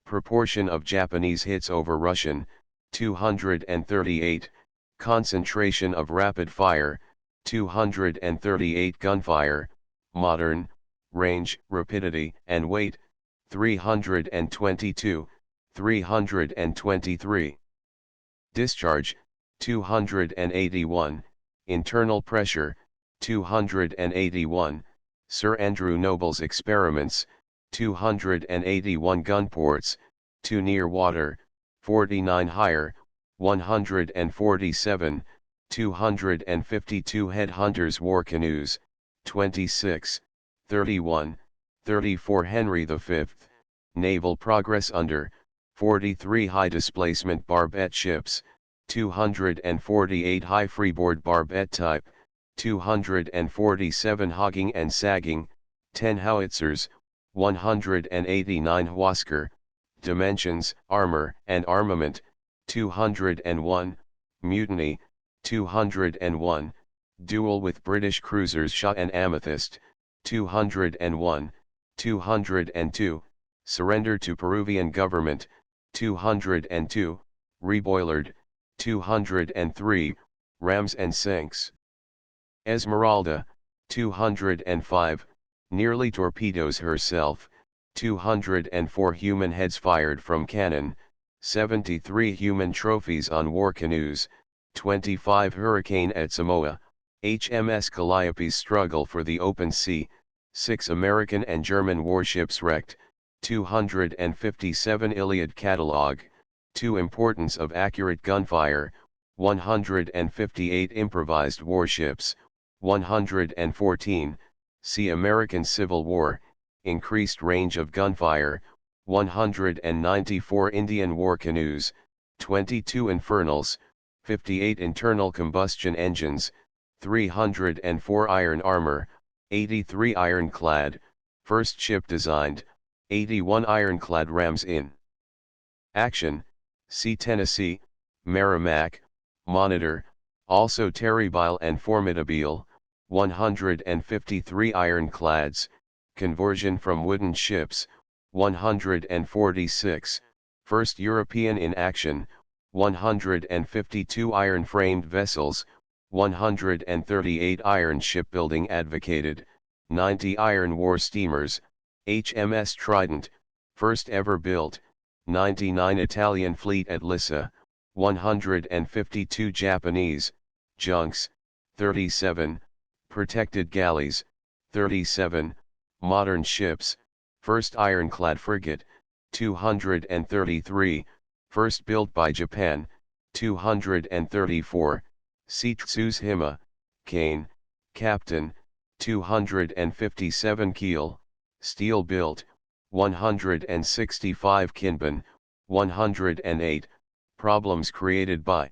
proportion of Japanese hits over Russian, 238, concentration of rapid fire, 238 gunfire, modern, range, rapidity, and weight, 322, 323. Discharge, 281, internal pressure, 281, Sir Andrew Noble's experiments, 281 gun ports, 2 near water, 49 higher, 147, 252 headhunters war canoes, 26, 31, 34 Henry V, naval progress under, 43 high displacement barbette ships, 248 high freeboard barbette type, 247 hogging and sagging, 10 howitzers, 189 Huascar, dimensions, armor and armament, 201, mutiny, 201, duel with British cruisers Shah and Amethyst, 201, 202, surrender to Peruvian government, 202, reboilered, 203, rams and sinks. Esmeralda, 205, nearly torpedoes herself, 204 human heads fired from cannon, 73 human trophies on war canoes, 25 Hurricane at Samoa, HMS Calliope's struggle for the open sea, 6 American and German warships wrecked, 257 Iliad catalog, 2 importance of accurate gunfire, 158 improvised warships, 114, see American Civil War, increased range of gunfire, 194 Indian war canoes, 22 infernals, 58 internal combustion engines, 304 iron armor, 83 ironclad, first ship designed, 81 ironclad rams in action, see Tennessee, Merrimack, Monitor, also Terrible and Formidable, 153 ironclads, conversion from wooden ships, 146, first European in action, 152 iron-framed vessels, 138 iron shipbuilding advocated, 90 iron war steamers, HMS Trident, first ever built, 99 Italian fleet at Lissa, 152 Japanese, junks, 37, protected galleys, 37, modern ships, first ironclad frigate, 233, first built by Japan, 234, Tsushima, Kane, captain, 257 keel, steel built, 165 Kinban, 108, problems created by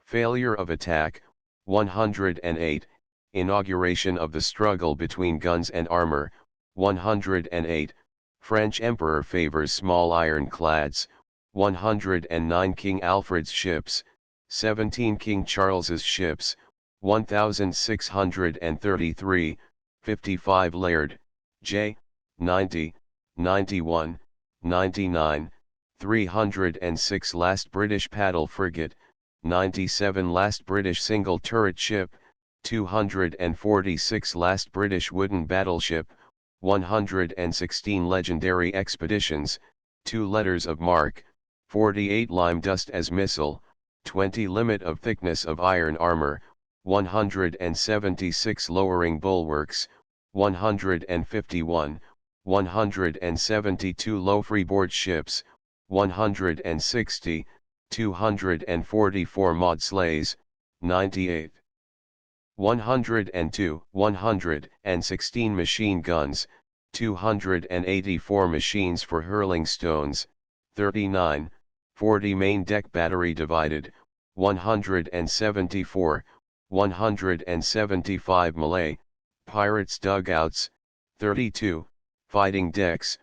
failure of attack, 108, inauguration of the struggle between guns and armor, 108, French Emperor favors small ironclads, 109 King Alfred's ships, 17 King Charles's ships, 1633, 55 Laird, J, 90, 91, 99, 306 last British paddle frigate, 97 last British single turret ship, 246 last British wooden battleship, 116 legendary expeditions, 2 letters of marque, 48 lime dust as missile, 20 limit of thickness of iron armor, 176 lowering bulwarks, 151, 172 low freeboard ships, 160, 244 maudsleys, 98. 102, 116 machine guns, 284 machines for hurling stones, 39, 40 main deck battery divided, 174, 175 Malay, pirates dugouts, 32, fighting decks,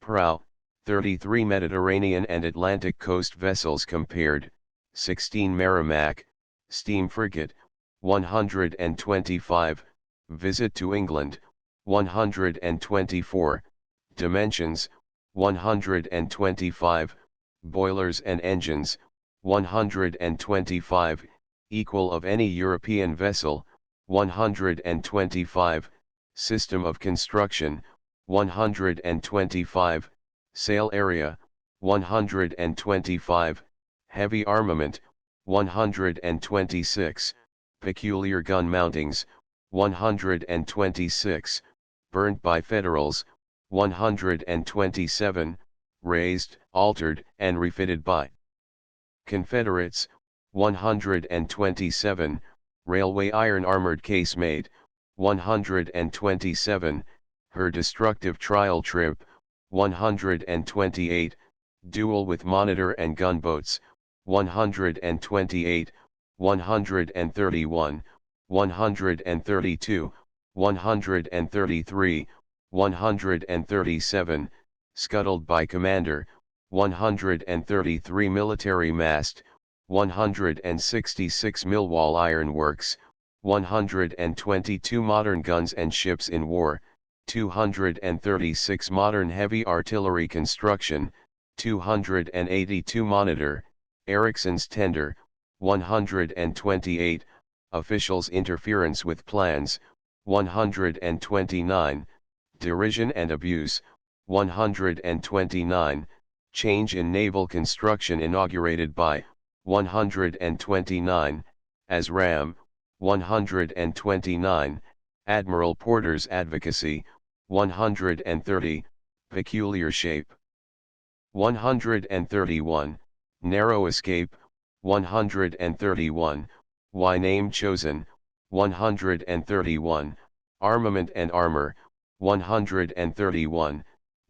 prow, 33 Mediterranean and Atlantic coast vessels compared, 16 Merrimack, steam frigate, 125, visit to England, 124, dimensions, 125, boilers and engines, 125, equal of any European vessel, 125, system of construction, 125, sail area, 125, heavy armament, 126, peculiar gun mountings, 126, burnt by Federals, 127, raised, altered, and refitted by Confederates, 127, railway iron armored casemate, 127, her destructive trial trip, 128, duel with monitor and gunboats, 128, 131, 132, 133, 137, scuttled by commander, 133 military mast, 166 Millwall ironworks, 122 modern guns and ships in war, 236 modern heavy artillery construction, 282 monitor, Ericsson's tender, 128, officials' interference with plans, 129, derision and abuse, 129, change in naval construction inaugurated by, 129, as RAM, 129, Admiral Porter's advocacy, 130, peculiar shape, 131, narrow escape, 131, why name chosen, 131, armament and armor, 131,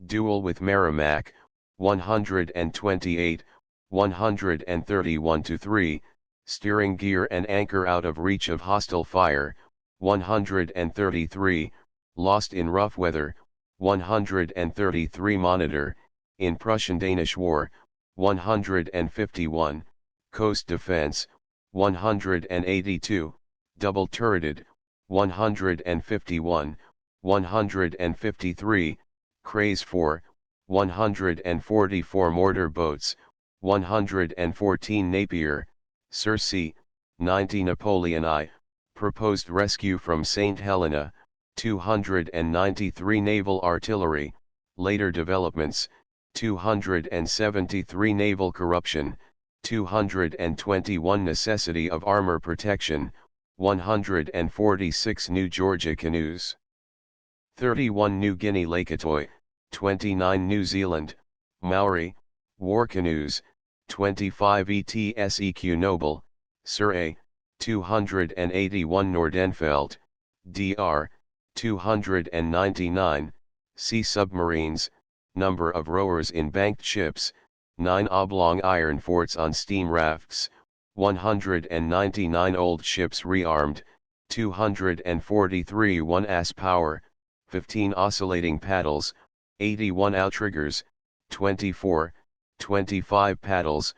duel with Merrimack, 128, 131 to 3, steering gear and anchor out of reach of hostile fire, 133, lost in rough weather, 133 Monitor, in Prussian-Danish War, 151, Coast Defense, 182, Double-turreted, 151, 153, Craze 4, 144 Mortar Boats, 114 Napier, Circe, 90 Napoleon I, proposed rescue from St. Helena, 293 Naval Artillery, later developments, 273 Naval Corruption, 221 Necessity of Armor Protection, 146 New Georgia Canoes, 31 New Guinea Laketoy, 29 New Zealand, Maori, War Canoes, 25 ETSEQ Noble, Surrey, 281 Nordenfelt, DR, 299, Sea Submarines, number of rowers in banked ships, 9 oblong iron forts on steam rafts, 199 old ships rearmed, 243 1-ass power, 15 oscillating paddles, 81 outriggers, 24, 25 paddles,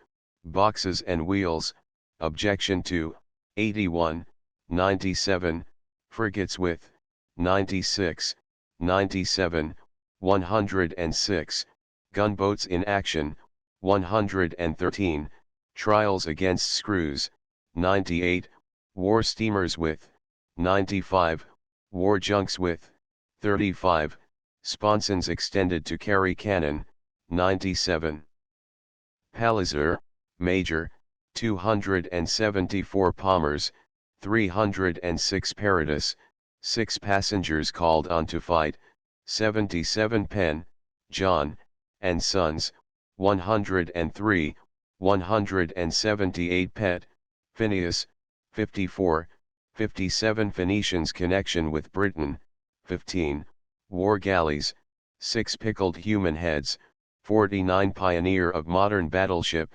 boxes and wheels, objection to, 81, 97, frigates with, 96, 97, 106, gunboats in action, 113, trials against screws, 98, war steamers with, 95, war junks with, 35, sponsons extended to carry cannon, 97. Palliser, Major, 274 Palmers, 306 Paradis, 6 passengers called on to fight, 77 Penn, John, and Sons, 103, 178 Pet, Phineas, 54, 57 Phoenicians connection with Britain, 15, war galleys, 6 pickled human heads, 49 pioneer of modern battleship,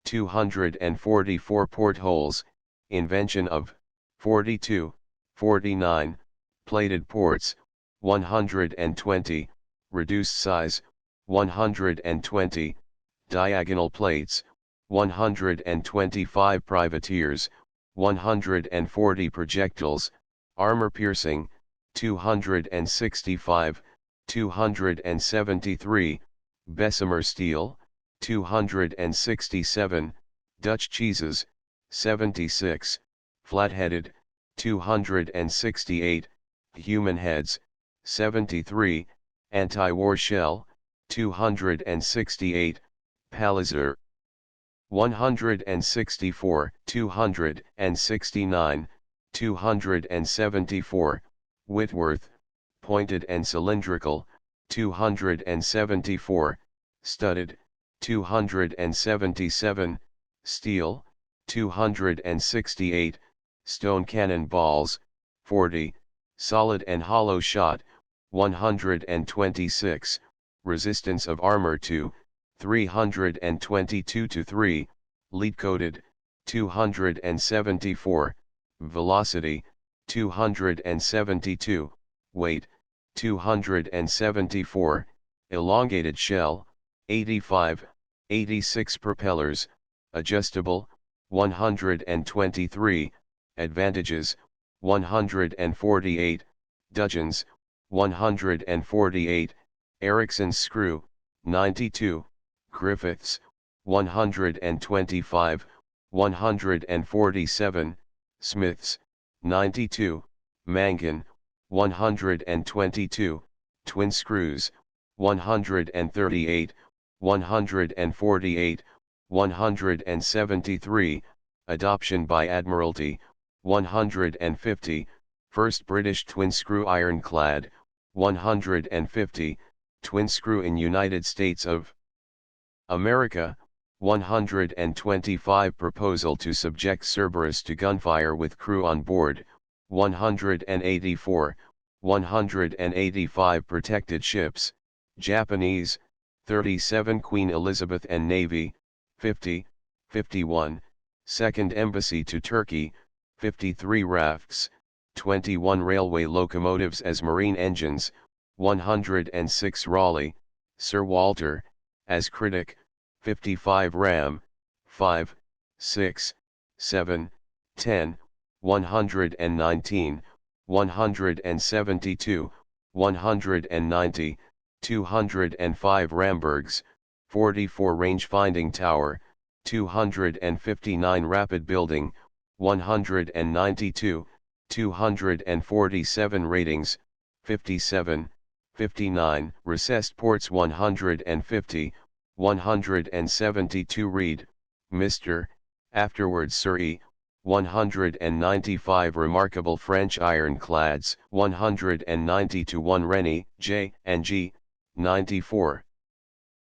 244 portholes, invention of, 42, 49, plated ports, 120, reduced size, 120, diagonal plates, 125 privateers, 140 projectiles, armor piercing, 265, 273, Bessemer steel, 267, Dutch cheeses, 76, flat-headed, 268, human heads, 73, anti-war shell, 268, Palliser, 164, 269, 274, Whitworth, pointed and cylindrical, 274, studded, 277, steel, 268, stone cannon balls, 40, solid and hollow shot, 126, resistance of armor to, 322 to 3, lead-coated, 274, velocity, 272, weight, 274, elongated shell, 85, 86 propellers, adjustable, 123, advantages, 148, dudgeons, 148, Ericsson's screw, 92, Griffiths, 125, 147, Smiths, 92, Mangan, 122, twin screws, 138, 148, 173, adoption by Admiralty, 150, first British twin-screw ironclad, 150, twin-screw in United States of America, 125 proposal to subject Cerberus to gunfire with crew on board, 184, 185 protected ships, Japanese, 37 Queen Elizabeth and Navy, 50, 51, Second Embassy to Turkey, 53 rafts, 21 railway locomotives as marine engines, 106 Raleigh, Sir Walter, as critic, 55 Ram, 5, 6, 7, 10, 119, 172, 190, 205 Rambergs, 44 Range-finding tower, 259 Rapid building, 192, 247 ratings, 57, 59 Recessed ports 150, 172 Reed, Mr., afterwards Sir E., 195 Remarkable French ironclads 190 to 1 Rennie, J. and G., 94.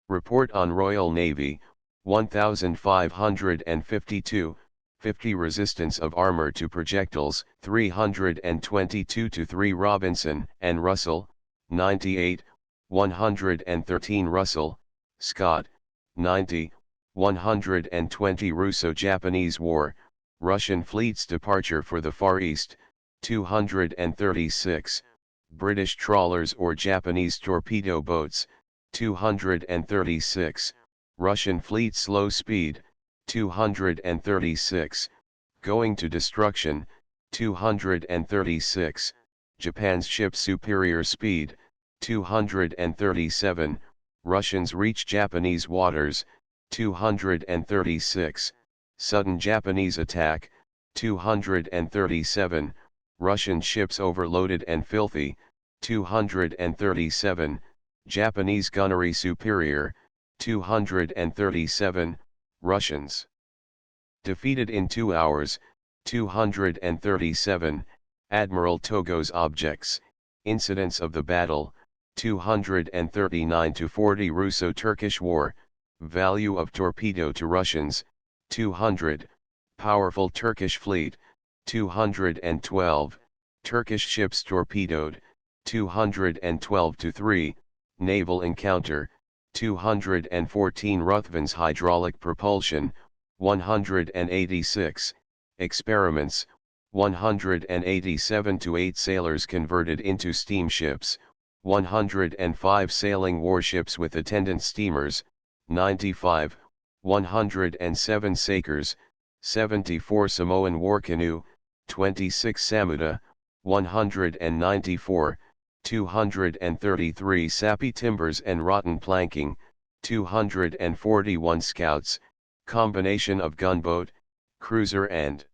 Report on Royal Navy, 1552, 50 Resistance of armor to projectiles 322 to 3 Robinson and Russell, 98, 113 Russell, Scott, 90, 120 Russo-Japanese War, Russian fleet's departure for the Far East, 236, British trawlers or Japanese torpedo boats, 236, Russian fleet slow speed, 236, going to destruction, 236, Japan's ship superior speed, 237, Russians reach Japanese waters, 236, sudden Japanese attack, 237, Russian ships overloaded and filthy, 237, Japanese gunnery superior, 237, Russians defeated in 2 hours, 237, Admiral Togo's objects, incidents of the battle, 239 to 40 Russo-Turkish War, value of torpedo to Russians, 200, powerful Turkish fleet, 212, Turkish ships torpedoed, 212 to 3, naval encounter, 214 Ruthven's hydraulic propulsion, 186, experiments, 187 to 8 sailors converted into steamships, 105 sailing warships with attendant steamers, 95, 107 sakers, 74 Samoan war canoe, 26 Samuda, 194, 233 sappy timbers and rotten planking, 241 scouts, combination of gunboat, cruiser and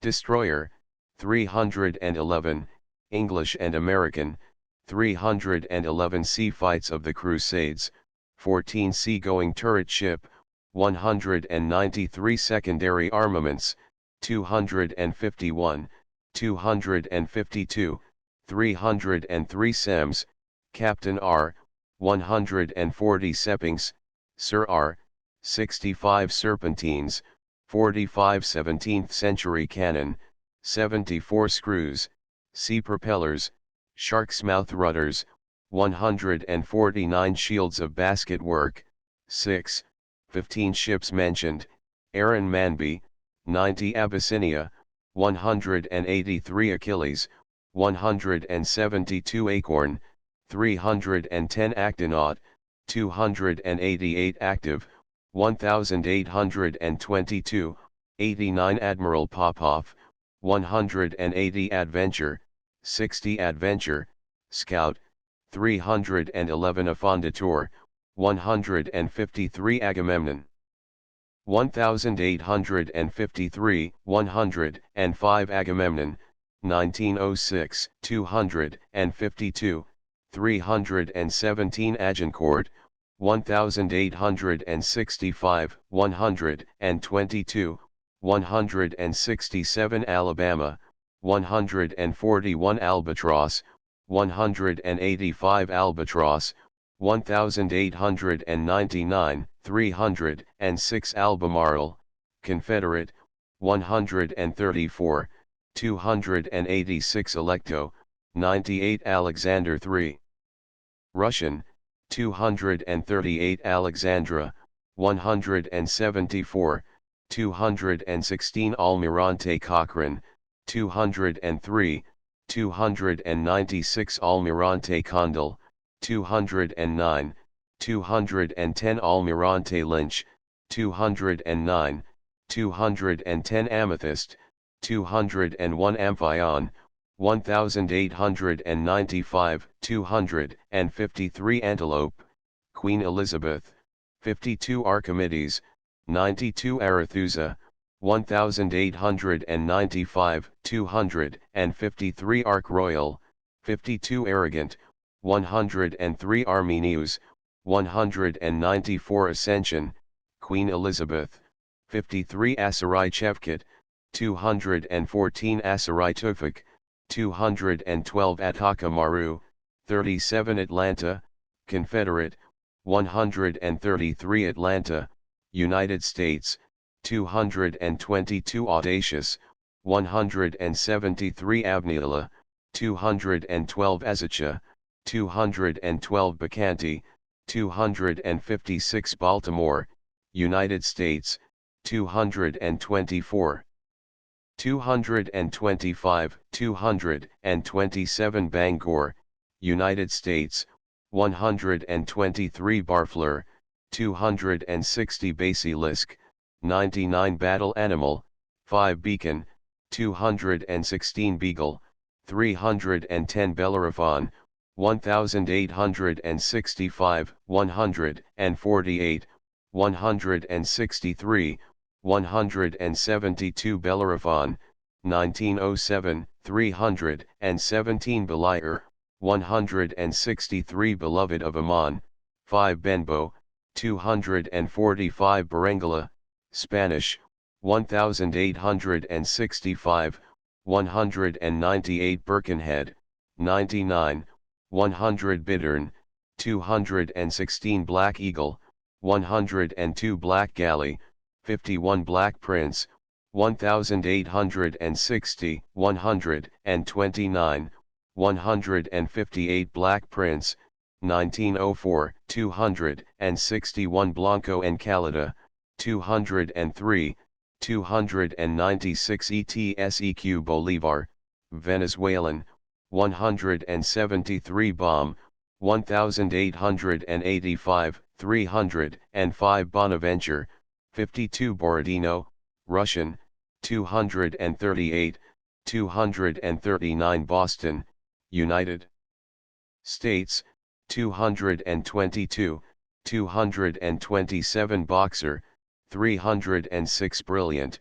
destroyer, 311, English and American, 311 sea fights of the Crusades, 14 sea-going turret ship, 193 secondary armaments, 251, 252, 303 SEMS, Captain R, 140 Seppings, Sir R, 65 Serpentines, 45 17th century cannon, 74 screws, sea propellers, shark's mouth rudders, 149 shields of basket work, 6, 15 ships mentioned, Aaron Manby, 90 Abyssinia, 183 Achilles, 172 Acorn, 310 Actinaut, 288 Active, 1822, 89 Admiral Popov, 180 Adventure, 60 Adventure, Scout, 311 Affondator, 153 Agamemnon, 1853, 105 Agamemnon, 1906, 252, 317 Agincourt, 1865, 122, 167 Alabama, 141 Albatross, 185 Albatross, 1899, 306 Albemarle, Confederate, 134, 286 Electo, 98 Alexander III. Russian, 238 Alexandra, 174, 216 Almirante Cochrane, 203, 296 Almirante Condal, 209, 210 Almirante Lynch, 209, 210 Amethyst, 201 Amphion, 1895, 253 Antelope, Queen Elizabeth, 52 Archimedes, 92 Arethusa, 1895, 253 Ark Royal, 52 Arrogant, 103 Arminius, 194 Ascension, Queen Elizabeth, 53 Asarai Chevkit, 214 Asarai Tufik, 212 Ataka Maru, 37 Atlanta, Confederate, 133 Atlanta, United States, 222 Audacious, 173 Abneala, 212 Azacha, 212 Bacanti, 256 Baltimore, United States, 224. 225, 227 Bangor, United States, 123 Barfleur, 260 Basilisk, 99 Battle Animal, 5 Beacon, 216 Beagle, 310 Bellerophon, 1865, 148, 163, 172 Bellerophon, 1907, 317 Belier, 163 Beloved of Ammon, 5 Benbow, 245 Berengala, Spanish, 1865, 198 Birkenhead, 99, 100 Bittern, 216 Black Eagle, 102 Black Galley, 51 Black Prince, 1860, 129, 158 Black Prince, 1904, 261 Blanco and Calida, 203, 296 ETSEQ Bolivar, Venezuelan, 173 Bomb, 1885, 305 Bonaventure, 52 Borodino, Russian, 238, 239 Boston, United States, 222, 227 Boxer, 306 Brilliant,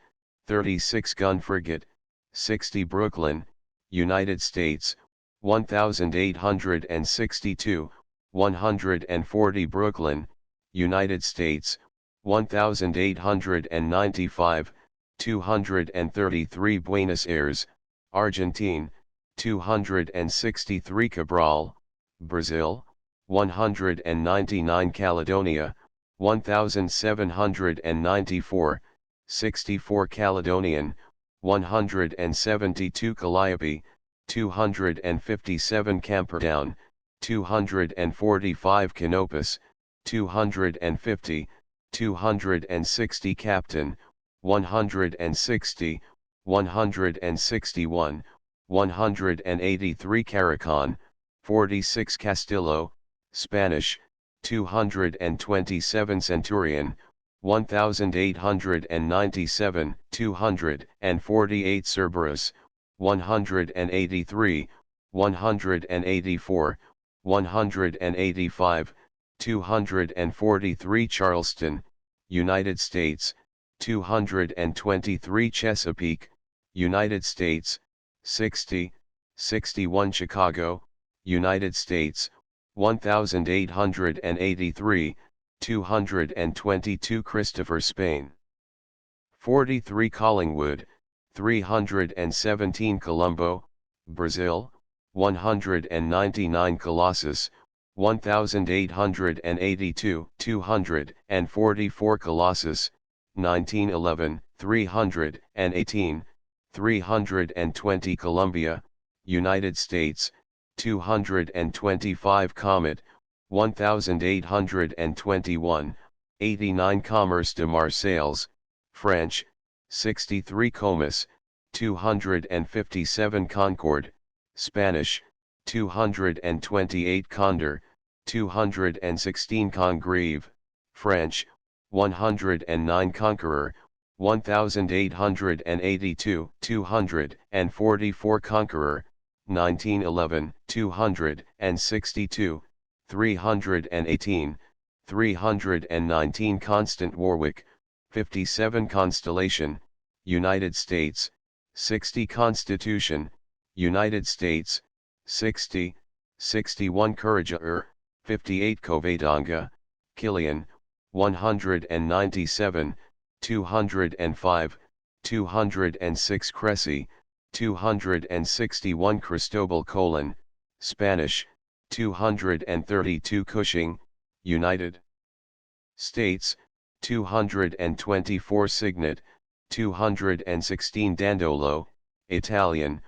36 Gun Frigate, 60 Brooklyn, United States, 1862, 140 Brooklyn, United States, 1895, 233 Buenos Aires, Argentine, 263 Cabral, Brazil, 199 Caledonia, 1794, 64 Caledonian, 172 Calliope, 257 Camperdown, 245 Canopus, 250, 260 Captain, 160, 161, 183 Caracon, 46 Castillo, Spanish, 227 Centurion, 1897, 248 Cerberus, 183, 184, 185, 243 Charleston, United States, 223 Chesapeake, United States, 60, 61 Chicago, United States, 1883, 222 Christopher Spain, 43 Collingwood, 317 Colombo, Brazil, 199 Colossus, 1882, 244 Colossus, 1911, 318, 320 Columbia, United States, 225 Comet, 1821, 89 Commerce de Marseilles, French, 63 Comus, 257 Concorde, Spanish, 228 Condor, 216 Congreve, French, 109 Conqueror, 1882, 244 Conqueror, 1911, 262, 318, 319 Constant Warwick, 57 Constellation, United States, 60 Constitution, United States, 60, 61 Courageous, 58 Covadonga, Killian, 197, 205, 206 Cressy, 261 Cristobal Colon, Spanish, 232 Cushing, United States, 224 Signet, 216 Dandolo, Italian,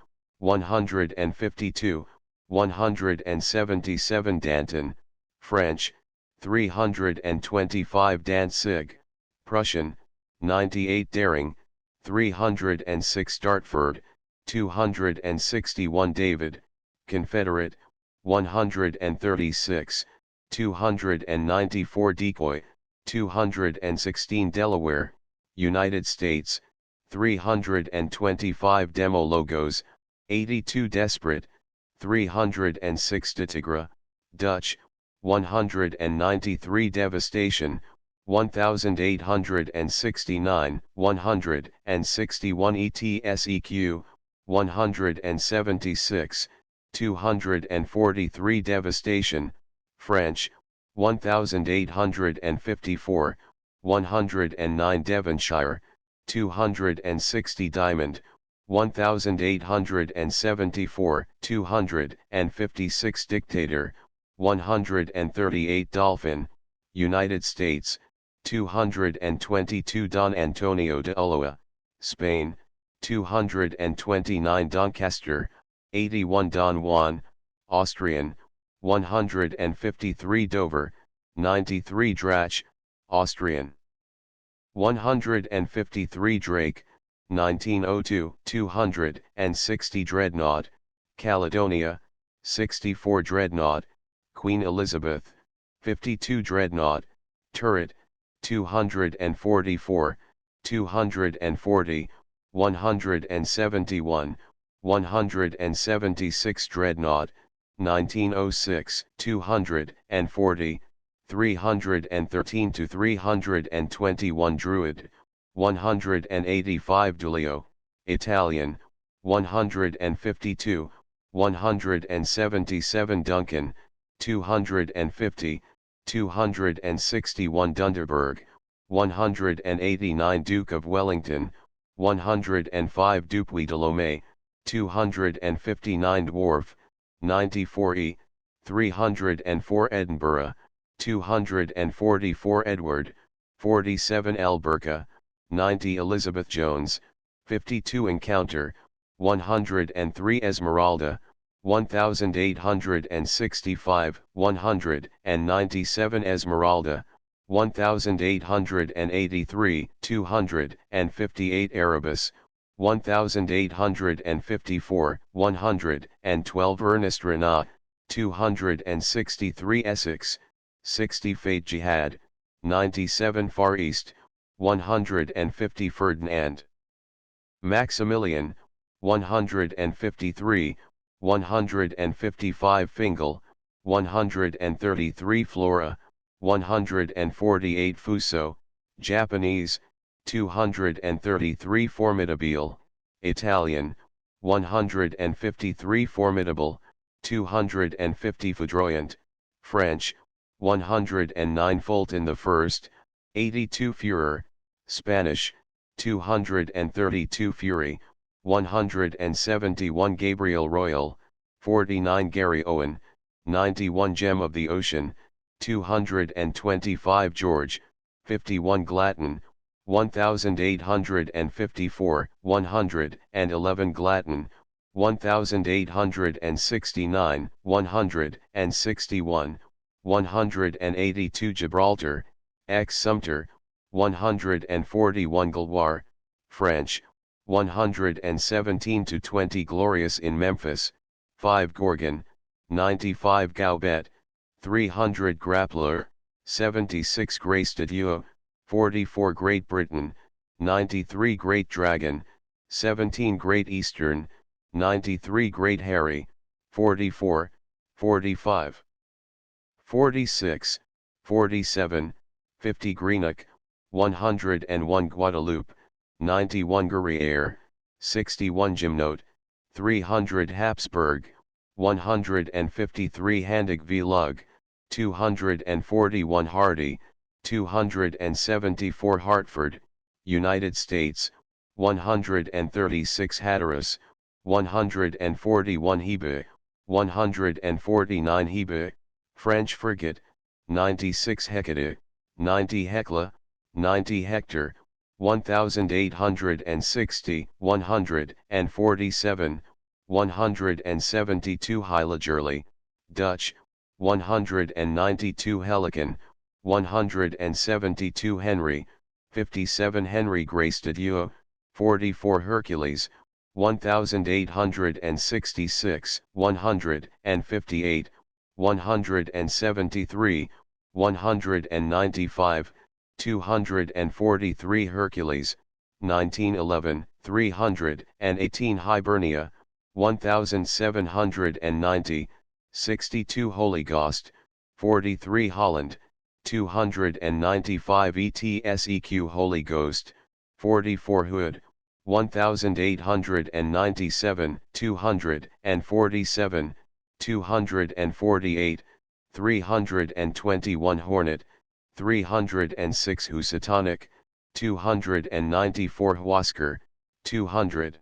152, 177 Danton, French, 325 Danzig, Prussian, 98 Daring, 306 Dartford, 261 David, Confederate, 136, 294 Decoy, 216 Delaware, United States, 325 Demo Logos, 82 Desperate, 306 De Tigre, Dutch, 193 Devastation, 1869, 161 ETSEQ, 176, 243 Devastation, French, 1854, 109 Devonshire, 260 Diamond, 1874, 256 Dictator, 138 Dolphin, United States, 222 Don Antonio de Ulloa, Spain, 229 Doncaster, 81 Don Juan, Austrian, 153 Dover, 93 Drach, Austrian. 153 Drake, 1902, 260 Dreadnought, Caledonia, 64 Dreadnought, Queen Elizabeth, 52 Dreadnought, Turret, 244, 240, 171, 176 Dreadnought, 1906, 240, 313 to 321 Druid, 185 Dulio, Italian, 152, 177 Duncan, 250, 261 Dunderberg, 189 Duke of Wellington, 105 Dupuy de Lomé, 259 Dwarf, 94 E, 304 Edinburgh, 244 Edward, 47 Alberca, 90 Elizabeth Jones, 52 Encounter, 103 Esmeralda, 1865, 197 Esmeralda, 1883, 258 Erebus, 1854, 112 Ernest Renat, 263 Essex, 60 Fate Jihad, 97 Far East, 150 Ferdinand Maximilian, 153, 155 Fingal, 133 Flora, 148 Fuso, Japanese, 233 Formidabile, Italian, 153 Formidable, 250 Foudroyant, French, 109 Fulton I, 82 Fureur, Spanish, 232 Fury, 171 Gabriel Royal, 49 Gary Owen, 91 Gem of the Ocean, 225 George, 51 Glatton, 1854, 111 Glatton, 1869, 161, 182 Gibraltar, ex Sumter, 141 Gaulois, French, 117 to 20 Glorious in Memphis, 5 Gorgon, 95 Gaubet, 300 Grappler, 76 Grey Stadio, 44 Great Britain, 93 Great Dragon, 17 Great Eastern, 93 Great Harry, 44, 45, 46, 47, 50 Greenock, 101 Guadeloupe, 91 Guerriere, 61 Gymnote, 300 Habsburg, 153 Handig v Lug, 241 Hardy, 274 Hartford, United States, 136 Hatteras, 141 Hebe, 149 Hebe, French frigate, 96 Hecate, 90 Hecla, 90 Hector, 1860, 147, 172 Heiliggerly, Dutch, 192 Helican, 172 Henry, 57 Henry Greystadio, 44 Hercules, 1866, 158, 173, 195, 243 Hercules, 1911, 318 Hibernia, 1790, 62 Holy Ghost, 43 Holland, 295 ETSEQ Holy Ghost, 44 Hood, 1897, 247, 248, 321 Hornet, 306 Housatonic, 294 Huascar, 200.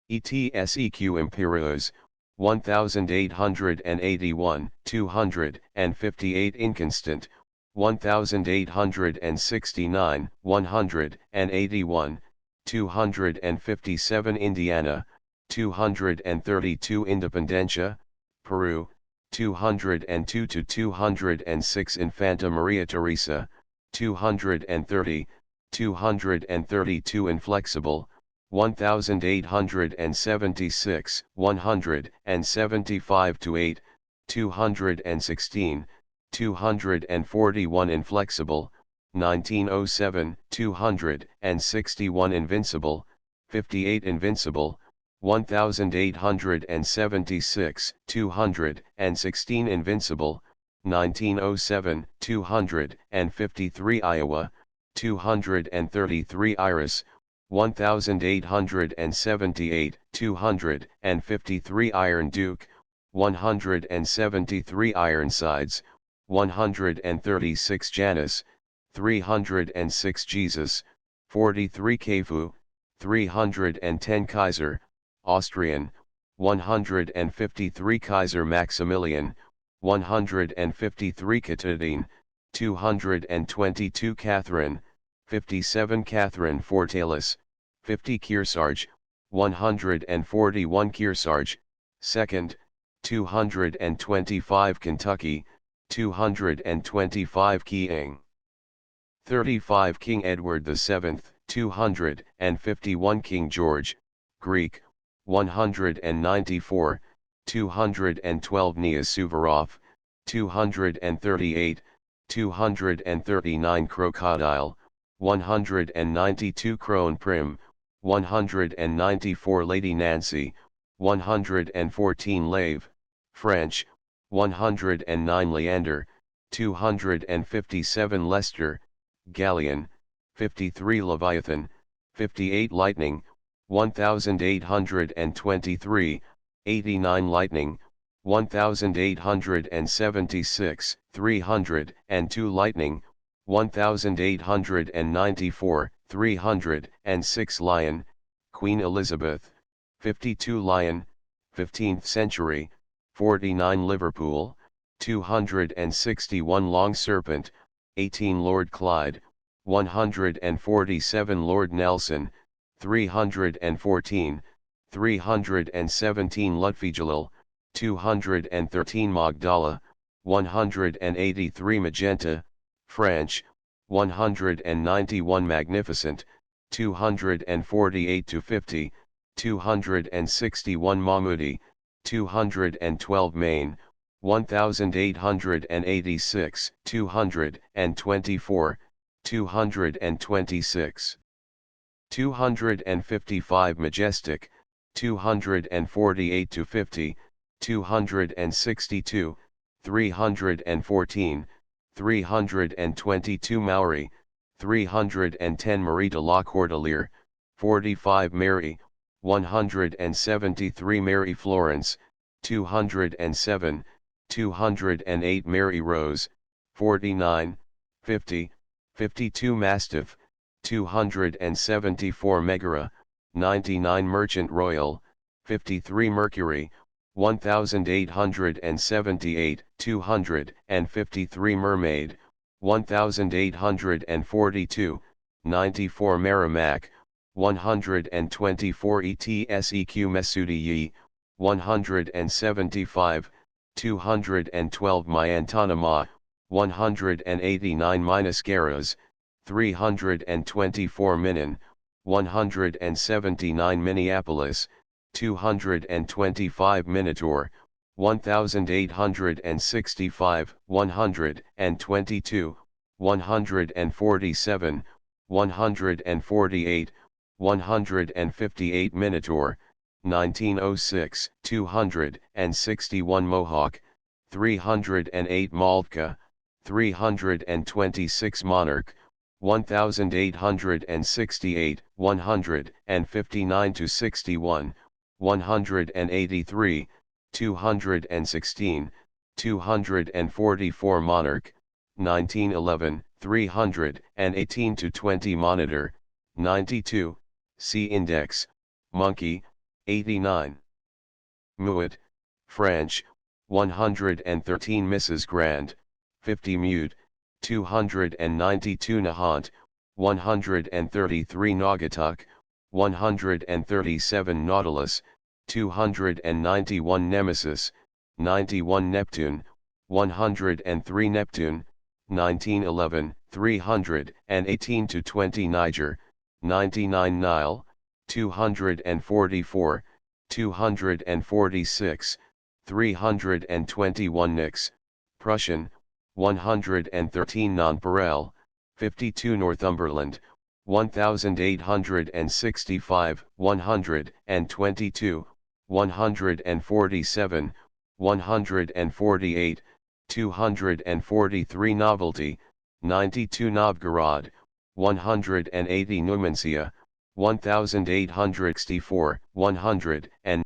ETSEQ Imperieuse, 1881, 258 Inconstant, 1869, 181, 257 Indiana, 232 Independencia, Peru, 202 to 206 Infanta Maria Teresa, 230, 232 Inflexible, 1876, 175 to 8, 216, 241 Inflexible, 1907, 261 Invincible, 58 Invincible, 1876, 216 Invincible, 1907, 253 Iowa, 233 Iris, 1878, 253 Iron Duke, 173 Ironsides, 136 Janus, 306 Jesus, 43 Kefu, 310 Kaiser, Austrian, 153 Kaiser Maximilian, 153 Katadine, 222 Catherine, 57 Catherine Fortalis, 50 Kearsarge, 141 Kearsarge, 2nd, 225 Kentucky, 225 King. 35 King Edward VII, 251 King George, Greek, 194, 212 Nias Suvorov, 238, 239 Crocodile, 192 Crone Prim, 194 Lady Nancy, 114 Lave, French, 109 Leander, 257 Leicester, Galleon, 53 Leviathan, 58 Lightning, 1823, 89 Lightning, 1876, 302 Lightning, 1894, 306 Lion, Queen Elizabeth, 52 Lion, 15th century, 49 Liverpool, 261 Long Serpent, 18 Lord Clyde, 147 Lord Nelson, 314, 317 Lutfijalil, 213 Magdala, 183 Magenta, French, 191 Magnificent, 248 to 50, 261 Mahmoudi, 212 Maine, 1886, 224, 226. 255 Majestic, 248 to 50, 262, 314, 322 Maury, 310 Marie de la Cordeliere, 45 Mary, 173 Mary Florence, 207, 208 Mary Rose, 49, 50, 52 Mastiff, 274 Megara, 99 Merchant Royal, 53 Mercury, 1878, 253 Mermaid, 1842, 94 Merrimack, 124 ETSEQ Mesudi, 175, 212 Myantanama, 189 Minuscaras, 324 Minin, 179 Minneapolis, 225 Minotaur, 1865, 122, 147, 148, 158 Minotaur, 1906, 261 Mohawk, 308 Maltka, 326 Monarch, 1868, 159 to 61, 183, 216, 244 Monarch, 1911, 318 to 20 Monitor, 92, C Index, Monkey, 89. Muet, French, 113 Mrs. Grand, 50 Mute, 292 Nahant, 133 Naugatuck, 137 Nautilus, 291 Nemesis, 91 Neptune, 103 Neptune, 1911, 318 to 20 Niger, 99 Nile, 244, 246, 321 Nix, Prussian, 113 Nonpareil, 52 Northumberland, 1865, 122, 147, 148, 243 Novelty, 92 Novgorod, 180 Numancia, 1864, 100 and